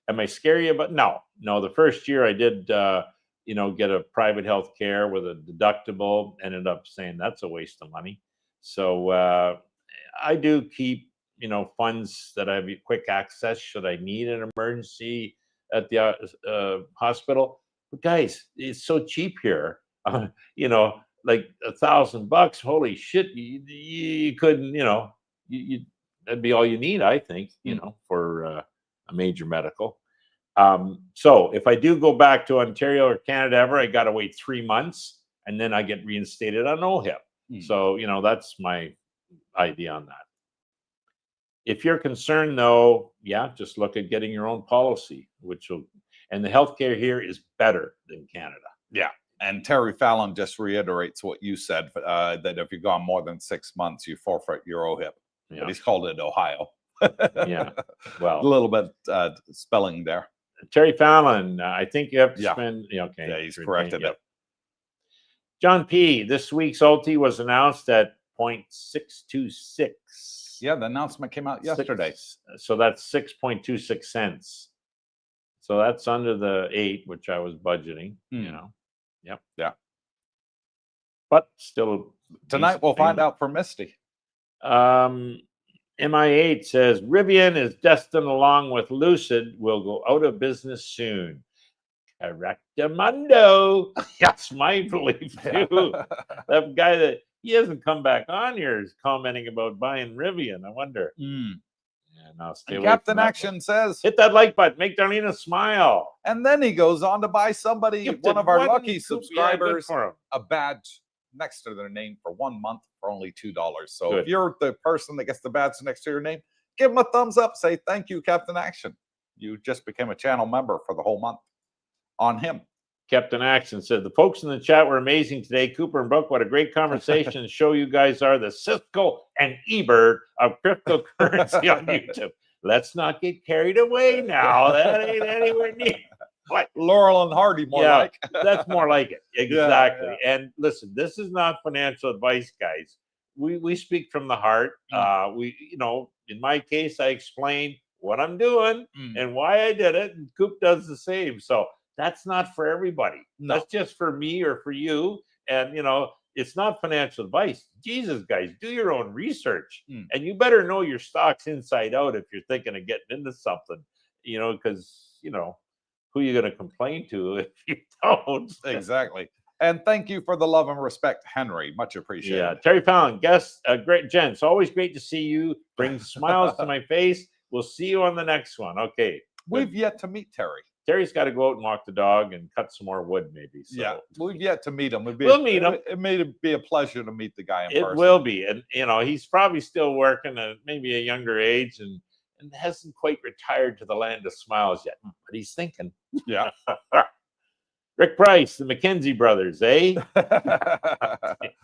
Am I scary about? No. The first year I did, get a private health care with a deductible. Ended up saying that's a waste of money. So I do keep, funds that I have quick access should I need an emergency at the hospital. But guys, it's so cheap here. You know, like $1,000. Holy shit! You couldn't. You know, that'd be all you need, I think. You know, for a major medical. So if I do go back to Ontario or Canada ever, I got to wait 3 months, and then I get reinstated on OHIP. So, you know, that's my idea on that. If you're concerned, though, yeah, just look at getting your own policy, and the healthcare here is better than Canada. Yeah. And Terry Fallon just reiterates what you said, that if you've gone more than 6 months, you forfeit your OHIP. Yeah. But he's called it Ohio. Yeah. Well, a little bit spelling there. Terry Fallon, I think you have to spend. Okay. Yeah, he's corrected it. John P. This week's ulti was announced at 0.626. Yeah, the announcement came out yesterday. So that's 6.26 cents. So that's under the 8, which I was budgeting. You know. Yep. Yeah. But still, tonight we'll find out for Misty. MI8 says Rivian is destined, along with Lucid, will go out of business soon. Correctamundo. That's my belief too. That guy that he hasn't come back on here is commenting about buying Rivian. I wonder. Yeah, now stay away Captain from that Action says, hit that like button, make Darlene smile. And then he goes on to buy somebody, one of our lucky subscribers, a badge next to their name for 1 month for only $2. So if you're the person that gets the badge next to your name, give them a thumbs up. Say thank you, Captain Action. You just became a channel member for the whole month on him. Captain Action said the folks in the chat were amazing today. Cooper and Brooke, what a great conversation. Show you guys are the Cisco and Ebert of cryptocurrency on YouTube. Let's not get carried away now. That ain't anywhere near. What? Laurel and Hardy, more like. That's more like it. Exactly. Yeah. And listen, this is not financial advice, guys. We speak from the heart. You know, in my case, I explain what I'm doing and why I did it, and Coop does the same. So that's not for everybody. No. That's just for me or for you. And you know, it's not financial advice. Jesus, guys, do your own research, and you better know your stocks inside out if you're thinking of getting into something. You know, because you know. Who are you going to complain to if you don't? Exactly. And thank you for the love and respect, Henry. Much appreciated. Yeah, Terry Fallon, guest, great gents. Always great to see you. Brings smiles to my face. We'll see you on the next one. Okay. We've yet to meet Terry. Terry's got to go out and walk the dog and cut some more wood, maybe. So. Yeah, we've yet to meet him. We'll meet him. It may be a pleasure to meet the guy in person. It will be. And, you know, he's probably still working at maybe a younger age and hasn't quite retired to the land of smiles yet. But he's thinking. Yeah. Rick Price, the McKenzie brothers, eh?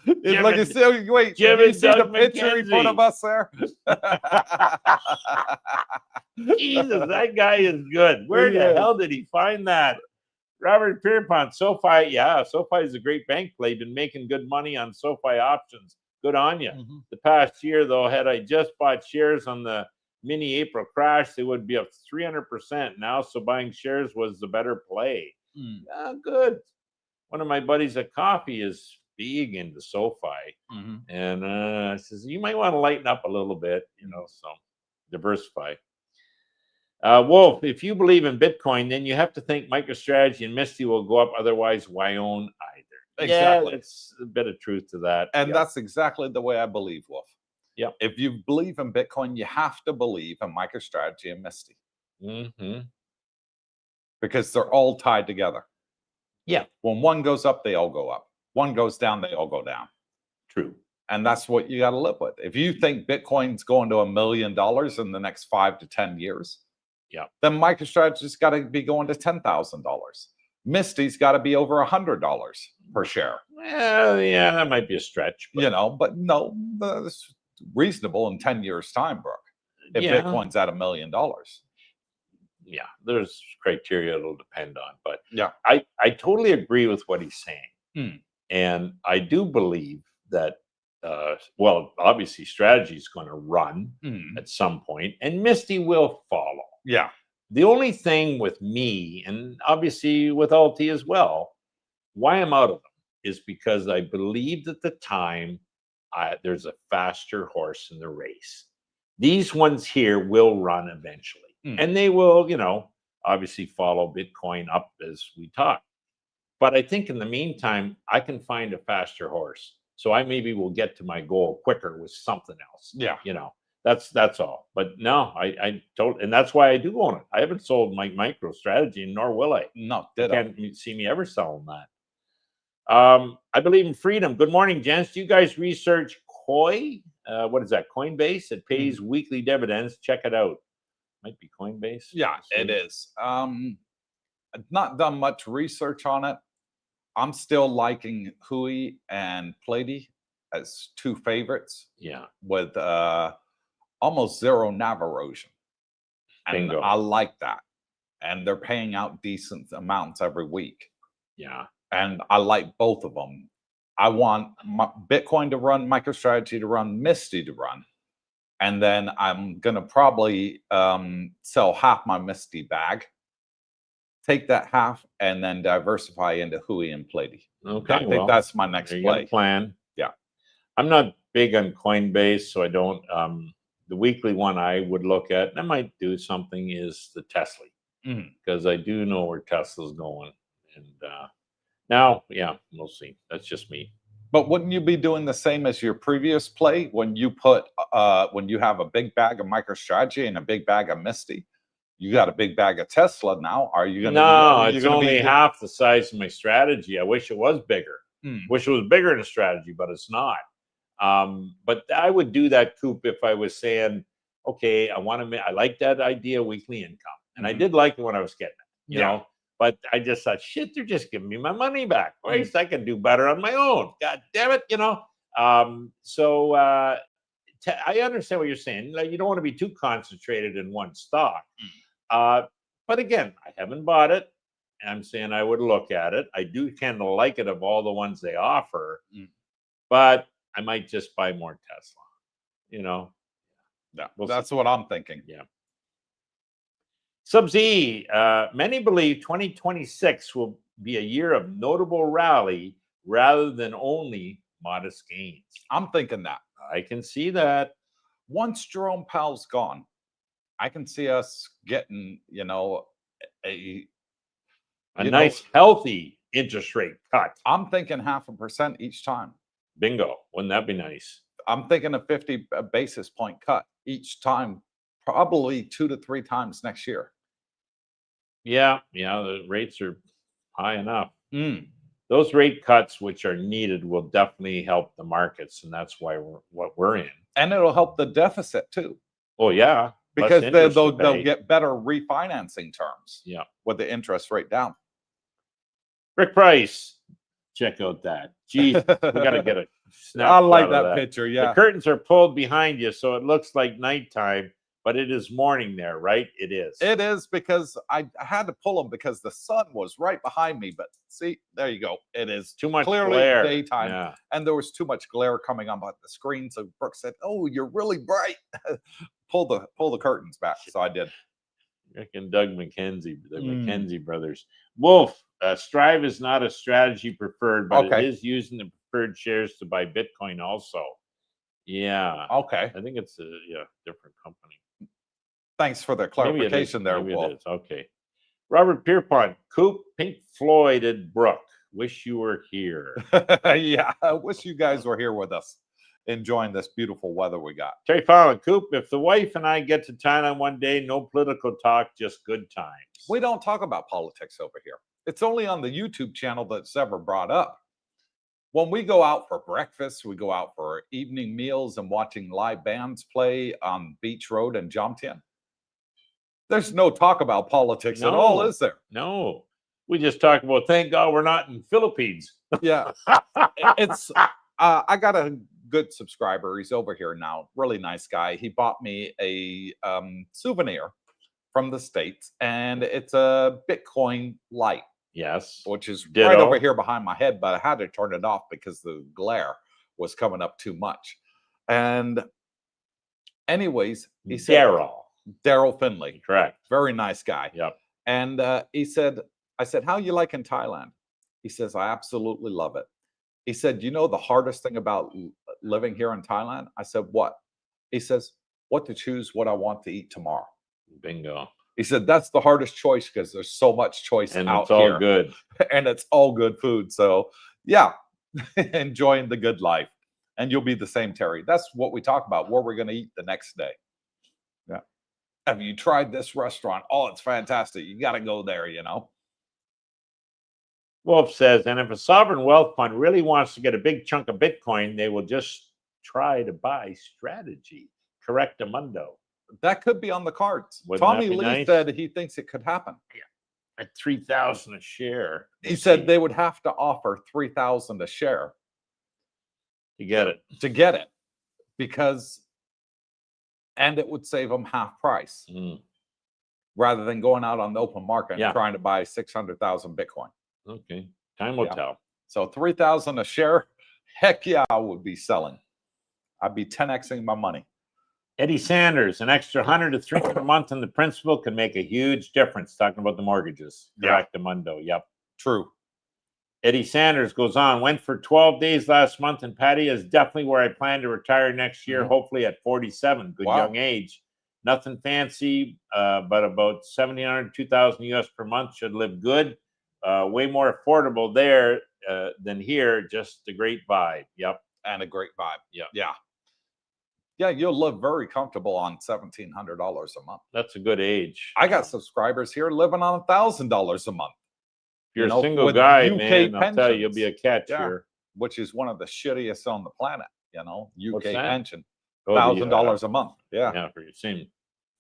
It's like you see, wait, Jim you see the Doug picture he put of us there? Jesus, that guy is good. Where the hell did he find that? Robert Pierpont, SoFi, SoFi is a great bank play. Been making good money on SoFi options. Good on you. The past year, though, had I just bought shares on the mini April crash, they would be up 300% now. So buying shares was the better play. Good. One of my buddies at Coffee is big into SoFi, and says you might want to lighten up a little bit, you know, so diversify. Wolf, if you believe in Bitcoin, then you have to think MicroStrategy and Misty will go up. Otherwise, why own either? Exactly. Yeah, it's a bit of truth to that. And that's exactly the way I believe, Wolf. Yeah. If you believe in Bitcoin, you have to believe in MicroStrategy and Misty. Because they're all tied together. Yeah. When one goes up, they all go up. One goes down, they all go down. True. And that's what you got to live with. If you think Bitcoin's going to $1 million in the next 5 to 10 years, then MicroStrategy's got to be going to $10,000. Misty's got to be over $100 per share. Well, yeah, that might be a stretch. But, you know, but no, that's reasonable in 10 years' time, Brooke. If Bitcoin's at $1 million. Yeah, there's criteria it'll depend on. But I totally agree with what he's saying. And I do believe that, well, obviously strategy is going to run at some point and Misty will follow. Yeah. The only thing with me, and obviously with Alti as well, why I'm out of them is because I believed at the time there's a faster horse in the race. These ones here will run eventually. And they will, you know, obviously follow Bitcoin up as we talk. But I think in the meantime, I can find a faster horse. So I maybe will get to my goal quicker with something else. Yeah. You know, that's all. But no, I don't, and that's why I do own it. I haven't sold my micro strategy, nor will I. No, You ditto. can't see me ever selling that. I believe in freedom. Good morning, gents. Do you guys research Koi? What is that? Coinbase? It pays weekly dividends. Check it out. Might be Coinbase. Yeah, it is. I've not done much research on it. I'm still liking Hui and Plady as two favorites. Yeah. With almost zero NAV erosion. And Bingo. I like that. And they're paying out decent amounts every week. Yeah. And I like both of them. I want my Bitcoin to run, MicroStrategy to run, Misty to run. And then I'm going to probably sell half my Misty bag, take that half, and then diversify into Hui and Plady. Okay. I think that's my next play. Plan. Yeah. I'm not big on Coinbase, so I don't. The weekly one I would look at, and I might do something, is the Tesla, because I do know where Tesla's going. And now, yeah, we'll see. That's just me. But wouldn't you be doing the same as your previous play when you put when you have a big bag of MicroStrategy and a big bag of Misty? You got a big bag of Tesla now. Are you going to? No, it's only half the size of my strategy. I wish it was bigger. Wish it was bigger in a strategy, but it's not. But I would do that, Coop, if I was saying, okay, I like that idea, weekly income, and I did like it when I was getting it, you know. But I just thought, shit, they're just giving me my money back. Christ, I can do better on my own. God damn it, you know. So I understand what you're saying. Like, you don't want to be too concentrated in one stock. But again, I haven't bought it. I'm saying I would look at it. I do kind of like it of all the ones they offer, but I might just buy more Tesla, you know. Yeah, that's what I'm thinking. Yeah. Sub-Z, many believe 2026 will be a year of notable rally rather than only modest gains. I'm thinking that. I can see that. Once Jerome Powell's gone, I can see us getting, you know, a nice, healthy interest rate cut. I'm thinking 0.5% each time. Bingo. Wouldn't that be nice? I'm thinking a 50 basis point cut each time, probably 2 to 3 times next year. Yeah, the rates are high enough. Those rate cuts, which are needed, will definitely help the markets, and that's why we're in. And it'll help the deficit too. Oh yeah, because they'll get better refinancing terms. Yeah, with the interest rate down. Rick Price, check out that. Geez, we got to get a snap. I like that picture. Yeah, the curtains are pulled behind you, so it looks like nighttime. But it is morning there, right? It is. It is, because I had to pull them because the sun was right behind me. But see, there you go. It is too much clearly glare. Daytime, and there was too much glare coming on the screen. So Brooke said, "Oh, you're really bright. pull the curtains back." So I did. Reckon Doug McKenzie, the McKenzie brothers. Wolf, Strive is not a strategy preferred, but it is using the preferred shares to buy Bitcoin also. Yeah. Okay. I think it's a different company. Thanks for the clarification there, Wolf. It is. Okay. Robert Pierpont, Coop, Pink Floyd, and Brooke. Wish you were here. Yeah, I wish you guys were here with us, enjoying this beautiful weather we got. Terry Fallon, Coop, if the wife and I get to Thailand one day, no political talk, just good times. We don't talk about politics over here. It's only on the YouTube channel that's ever brought up. When we go out for breakfast, we go out for evening meals and watching live bands play on Beach Road in Jomtien. There's no talk about politics at all, is there? No. We just talk about, thank God we're not in Philippines. Yeah. It's I got a good subscriber. He's over here now. Really nice guy. He bought me a souvenir from the States, and it's a Bitcoin light. Yes. Which is right over here behind my head, but I had to turn it off because the glare was coming up too much. And anyways, he said Daryl Finley. Correct. Very nice guy. Yep. And he said, I said, how you like in Thailand? He says, I absolutely love it. He said, you know the hardest thing about living here in Thailand? I said, what? He says, what to choose what I want to eat tomorrow. Bingo. He said that's the hardest choice because there's so much choice And out it's all here. good. And it's all good food. So yeah, enjoying the good life. And you'll be the same, Terry. That's what we talk about, where we're going to eat the next day. Yeah. Have you tried this restaurant? Oh, it's fantastic. You got to go there, you know. Wolf says, and if a sovereign wealth fund really wants to get a big chunk of Bitcoin, they will just try to buy Strategy. Correctamundo. That could be on the cards. Wouldn't that Tommy be Lee nice? said he thinks it could happen. At 3,000 a share. He said they would have to offer 3,000 a share to get it. Because, and it would save them half price Mm. rather than going out on the open market Yeah. and trying to buy 600,000 Bitcoin. Okay. Time will Yeah. tell. So 3,000 a share, heck yeah, I would be selling. I'd be 10xing my money. Eddie Sanders, an extra 100 to 300 a month in the principal can make a huge difference. Talking about the mortgages. Yeah. Correctamundo. Yep. True. Eddie Sanders goes on, went for 12 days last month, and Patty is definitely where I plan to retire next year, hopefully at 47. Good Wow. young age. Nothing fancy, but about 1,700, 2,000 US per month should live good. Way more affordable there than here. Just a great vibe. Yep. And a great vibe. Yep. Yeah. Yeah, you'll live very comfortable on $1,700 a month. That's a good age. I got subscribers here living on $1,000 a month. If you're you know, a single with guy, UK man, I'll tell you, you'll be a catch Yeah. here. Which is one of the shittiest on the planet, you know, What's UK that? pension, Oh, the, $1,000 a month. Yeah. Yeah, for your same.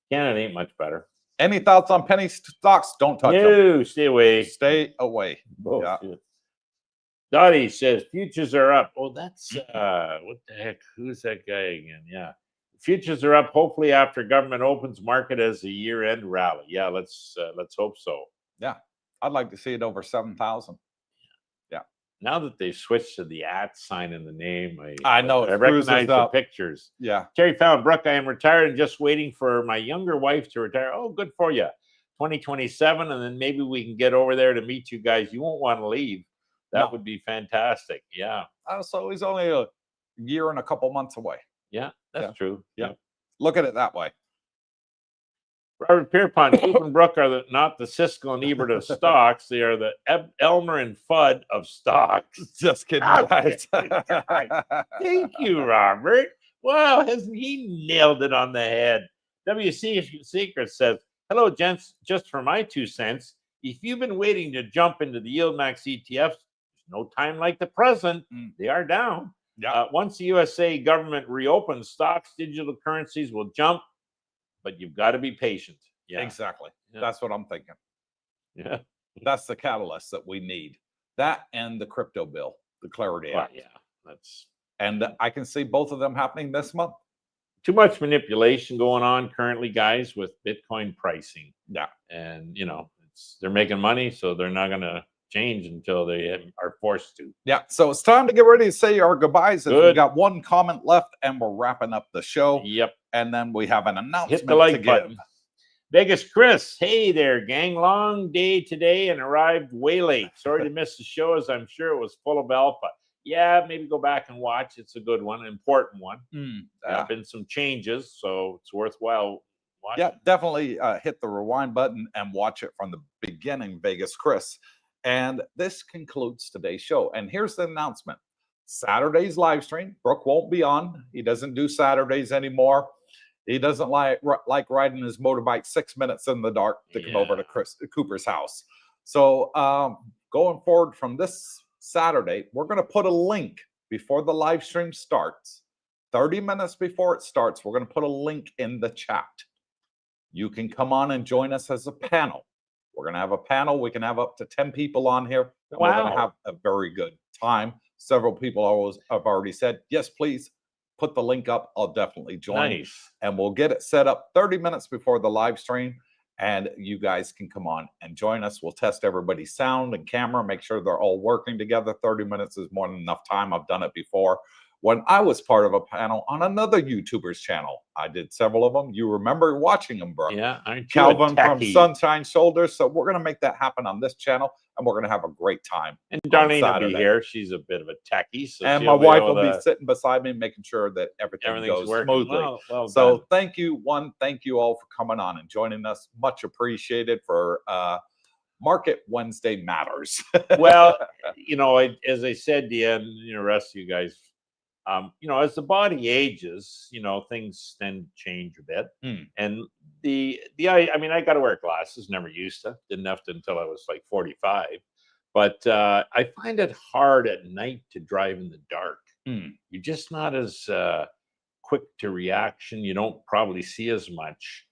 Canada ain't much better. Any thoughts on penny stocks? Don't touch them. No, stay away. Stay away. Bullshit. Dottie says futures are up. Oh, that's what the heck? Who's that guy again? Yeah. Futures are up. Hopefully after government opens, market as a year-end rally. Yeah, let's hope so. Yeah. I'd like to see it over 7,000. Yeah. Now that they've switched to the @ sign in the name, I know, I it recognize cruises the up. pictures. Yeah. Terry Fallon, Brooke, I am retired and just waiting for my younger wife to retire. Oh, good for you. 2027, and then maybe we can get over there to meet you guys. You won't want to leave. That would be fantastic. Yeah. So he's only a year and a couple months away. Yeah, that's true. Yeah. Look at it that way. Robert Pierpont, Cooper and Brooke are not the Siskel and Ebert of stocks. They are the Elmer and Fudd of stocks. Just kidding, Okay. guys. Thank you, Robert. Wow, hasn't he nailed it on the head? WC Secret says, hello, gents. Just for my 2 cents, if you've been waiting to jump into the YieldMax ETFs, no time like the present. They are down. Yeah. Once the USA government reopens, stocks, digital currencies will jump, but you've got to be patient. Yeah, Exactly. Yeah. That's what I'm thinking. Yeah. That's the catalyst that we need. That and the crypto bill, the Clarity Well, Act. yeah. That's And I can see both of them happening this month. too much manipulation going on currently, guys, with Bitcoin pricing. Yeah. And they're making money, so they're not going to change until they are forced to. Yeah. So it's time to get ready to say our goodbyes. We've Good. got one comment left and we're wrapping up the show. Yep. And then we have an announcement Hit the to like give. button. Vegas Chris, hey there, gang. Long day today and arrived way late. Sorry to miss the show, as I'm sure it was full of alpha. Yeah, maybe go back and watch. It's a good one, an important one. There have been some changes, so it's worthwhile watching. Yeah, definitely hit the rewind button and watch it from the beginning, Vegas Chris. And this concludes today's show. And here's the announcement. Saturday's live stream. Brooke won't be on. He doesn't do Saturdays anymore. He doesn't like riding his motorbike 6 minutes in the dark to come over to Cooper's house. So going forward from this Saturday, we're going to put a link before the live stream starts. 30 minutes before it starts, we're going to put a link in the chat. You can come on and join us as a panel. We're going to have a panel. We can have up to 10 people on here. And We're going to have a very good time. Several people have already said, yes, please put the link up. I'll definitely join. Nice. And we'll get it set up 30 minutes before the live stream. And you guys can come on and join us. We'll test everybody's sound and camera, make sure they're all working together. 30 minutes is more than enough time. I've done it before. when I was part of a panel on another YouTuber's channel. I did several of them. You remember watching them, Brooke? Yeah, aren't you a Calvin from techie? Sunshine Shoulders. So we're going to make that happen on this channel, and we're going to have a great time. And Darlene will Saturday. be here. She's a bit of a techie. So And my she'll wife able will be to- sitting beside me, making sure that everything everything's goes working. smoothly. Well So done. thank you all for coming on and joining us. Much appreciated for Market Wednesday Matters. Well, you know, as I said to you and the rest of you guys, you know, as the body ages, you know, things tend to change a bit. And I mean, I got to wear glasses. Never used to. Didn't have to until I was like 45. But I find it hard at night to drive in the dark. You're just not as quick to reaction. You don't probably see as much.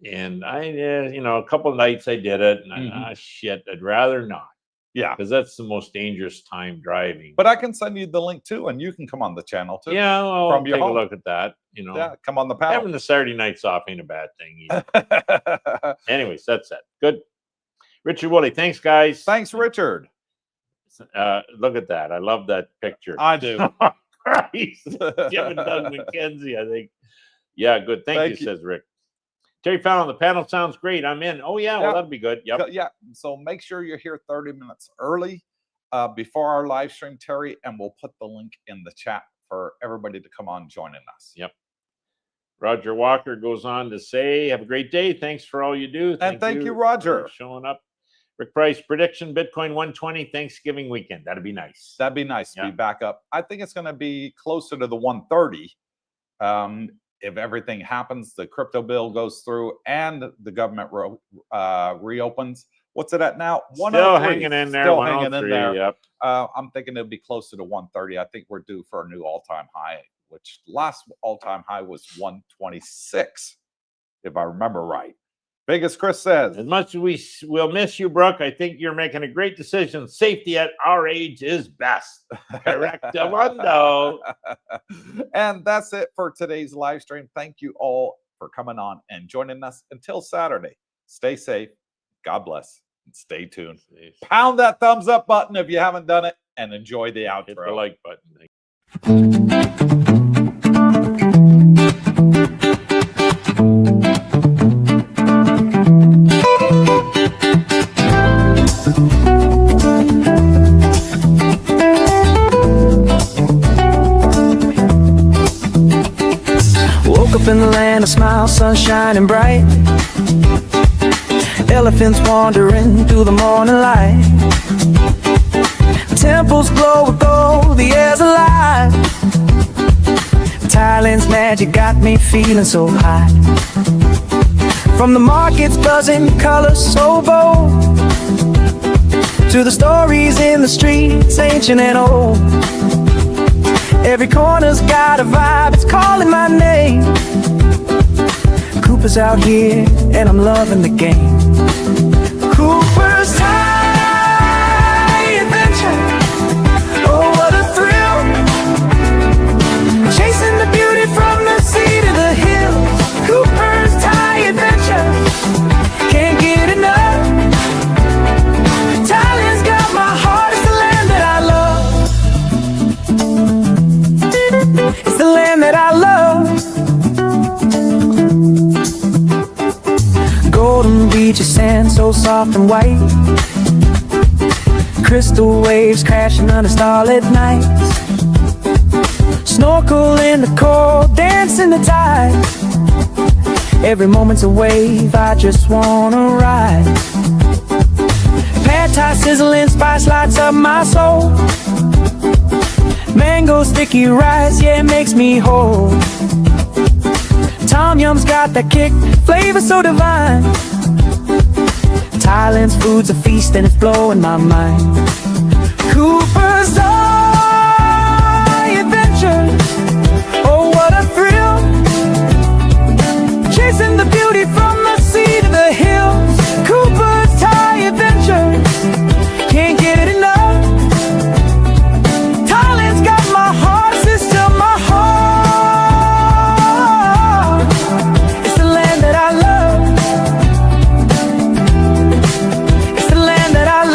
And I, you know, a couple of nights I did it, and shit, I'd rather not. Yeah, because that's the most dangerous time driving. but I can send you the link too, and you can come on the channel too. Yeah, well, from your take home. a look at that. You know, Yeah, come on the panel. having the Saturday nights off ain't a bad thing either. Anyways, that's it. Good. Richard Woolley, thanks, guys. Thanks, Richard. Look at that. I love that picture. I do. Christ. Jim and Doug McKenzie, I think. Yeah, good. Thank you, says Rick. Terry Fallon, the panel sounds great. I'm in. Oh, yeah, well, that'd be good. Yep. Yeah, so make sure you're here 30 minutes early before our live stream, Terry, and we'll put the link in the chat for everybody to come on joining us. Yep. Roger Walker goes on to say, have a great day. Thanks for all you do. And thank you, Roger. For showing up. Rick Price, prediction, Bitcoin 120, Thanksgiving weekend. That'd be nice. That'd be nice to be back up. I think it's going to be closer to the 130. If everything happens, the crypto bill goes through and the government reopens. What's it at now? Still hanging in there. Still hanging in there. Yep. I'm thinking it'll be closer to 130. I think we're due for a new all-time high, which last all-time high was 126, if I remember right. Biggest Chris says, as much as we'll miss you, Brooke, I think you're making a great decision. Safety at our age is best. Correctamundo. And that's it for today's live stream. Thank you all for coming on and joining us. Until Saturday, stay safe, God bless, and stay tuned. Pound that thumbs up button if you haven't done it, and enjoy the outro. Hit the like button. Up in the land of smiles, sun shining bright. Elephants wandering through the morning light. Temples glow with gold, the air's alive. Thailand's magic got me feeling so high. From the markets buzzing, colors so bold, to the stories in the streets, ancient and old. Every corner's got a vibe, it's calling my name. Cooper's out here, and I'm loving the game. Cooper's Thaiadventure, oh what a thrill. Chasing the beauty from the sea to the hills. Cooper's Thaiadventure, can't get enough. Thailand's got my heart, it's the land that I love. It's the land that I love. Golden beaches, sand so soft and white. Crystal waves crashing under starlit nights. Snorkel in the cold, dance in the tide. Every moment's a wave, I just wanna ride. Pad thai sizzling, spice lights up my soul. Mango sticky rice, yeah, it makes me whole. Tom Yum's got that kick, flavor so divine. Thailand's food's a feast and it's blowing my mind. Cooper's Thaiadventure, oh what a thrill. Chasing the beauty from the sea to the hills. Cooper's Thaiadventure, can't get enough. Thailand's got my heart, it's still my heart. It's the land that I love. It's the land that I love.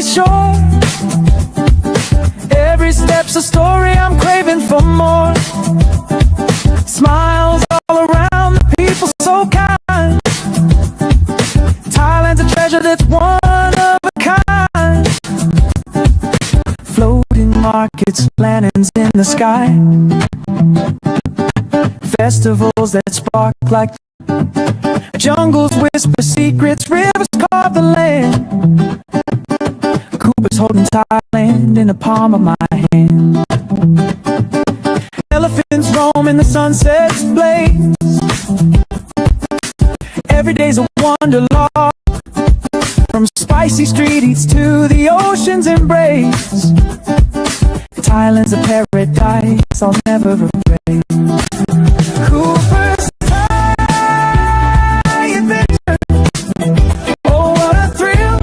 shore. Every step's a story, I'm craving for more. Smiles all around, the people so kind. Thailand's a treasure that's one of a kind. Floating markets, lanterns in the sky. Festivals that spark like jungles whisper secrets, rivers carve the land. Cooper's holding Thailand in the palm of my hand. Elephants roam in the sunset's blaze. Every day's a wanderlust, from spicy street eats to the ocean's embrace. Thailand's a paradise I'll never regret. Cooper's Thai-adventure. Oh, what a thrill,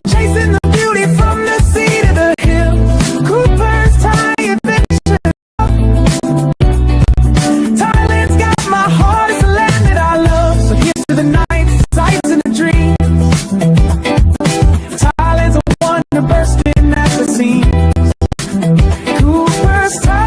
chasing the beauty from the sea to the hill. Cooper's Thai-adventure. Thailand's got my heart, it's a land that I love. So here's to the nights, sights and the dreams. Thailand's a wonder bursting at the seams. Cooper's Thai.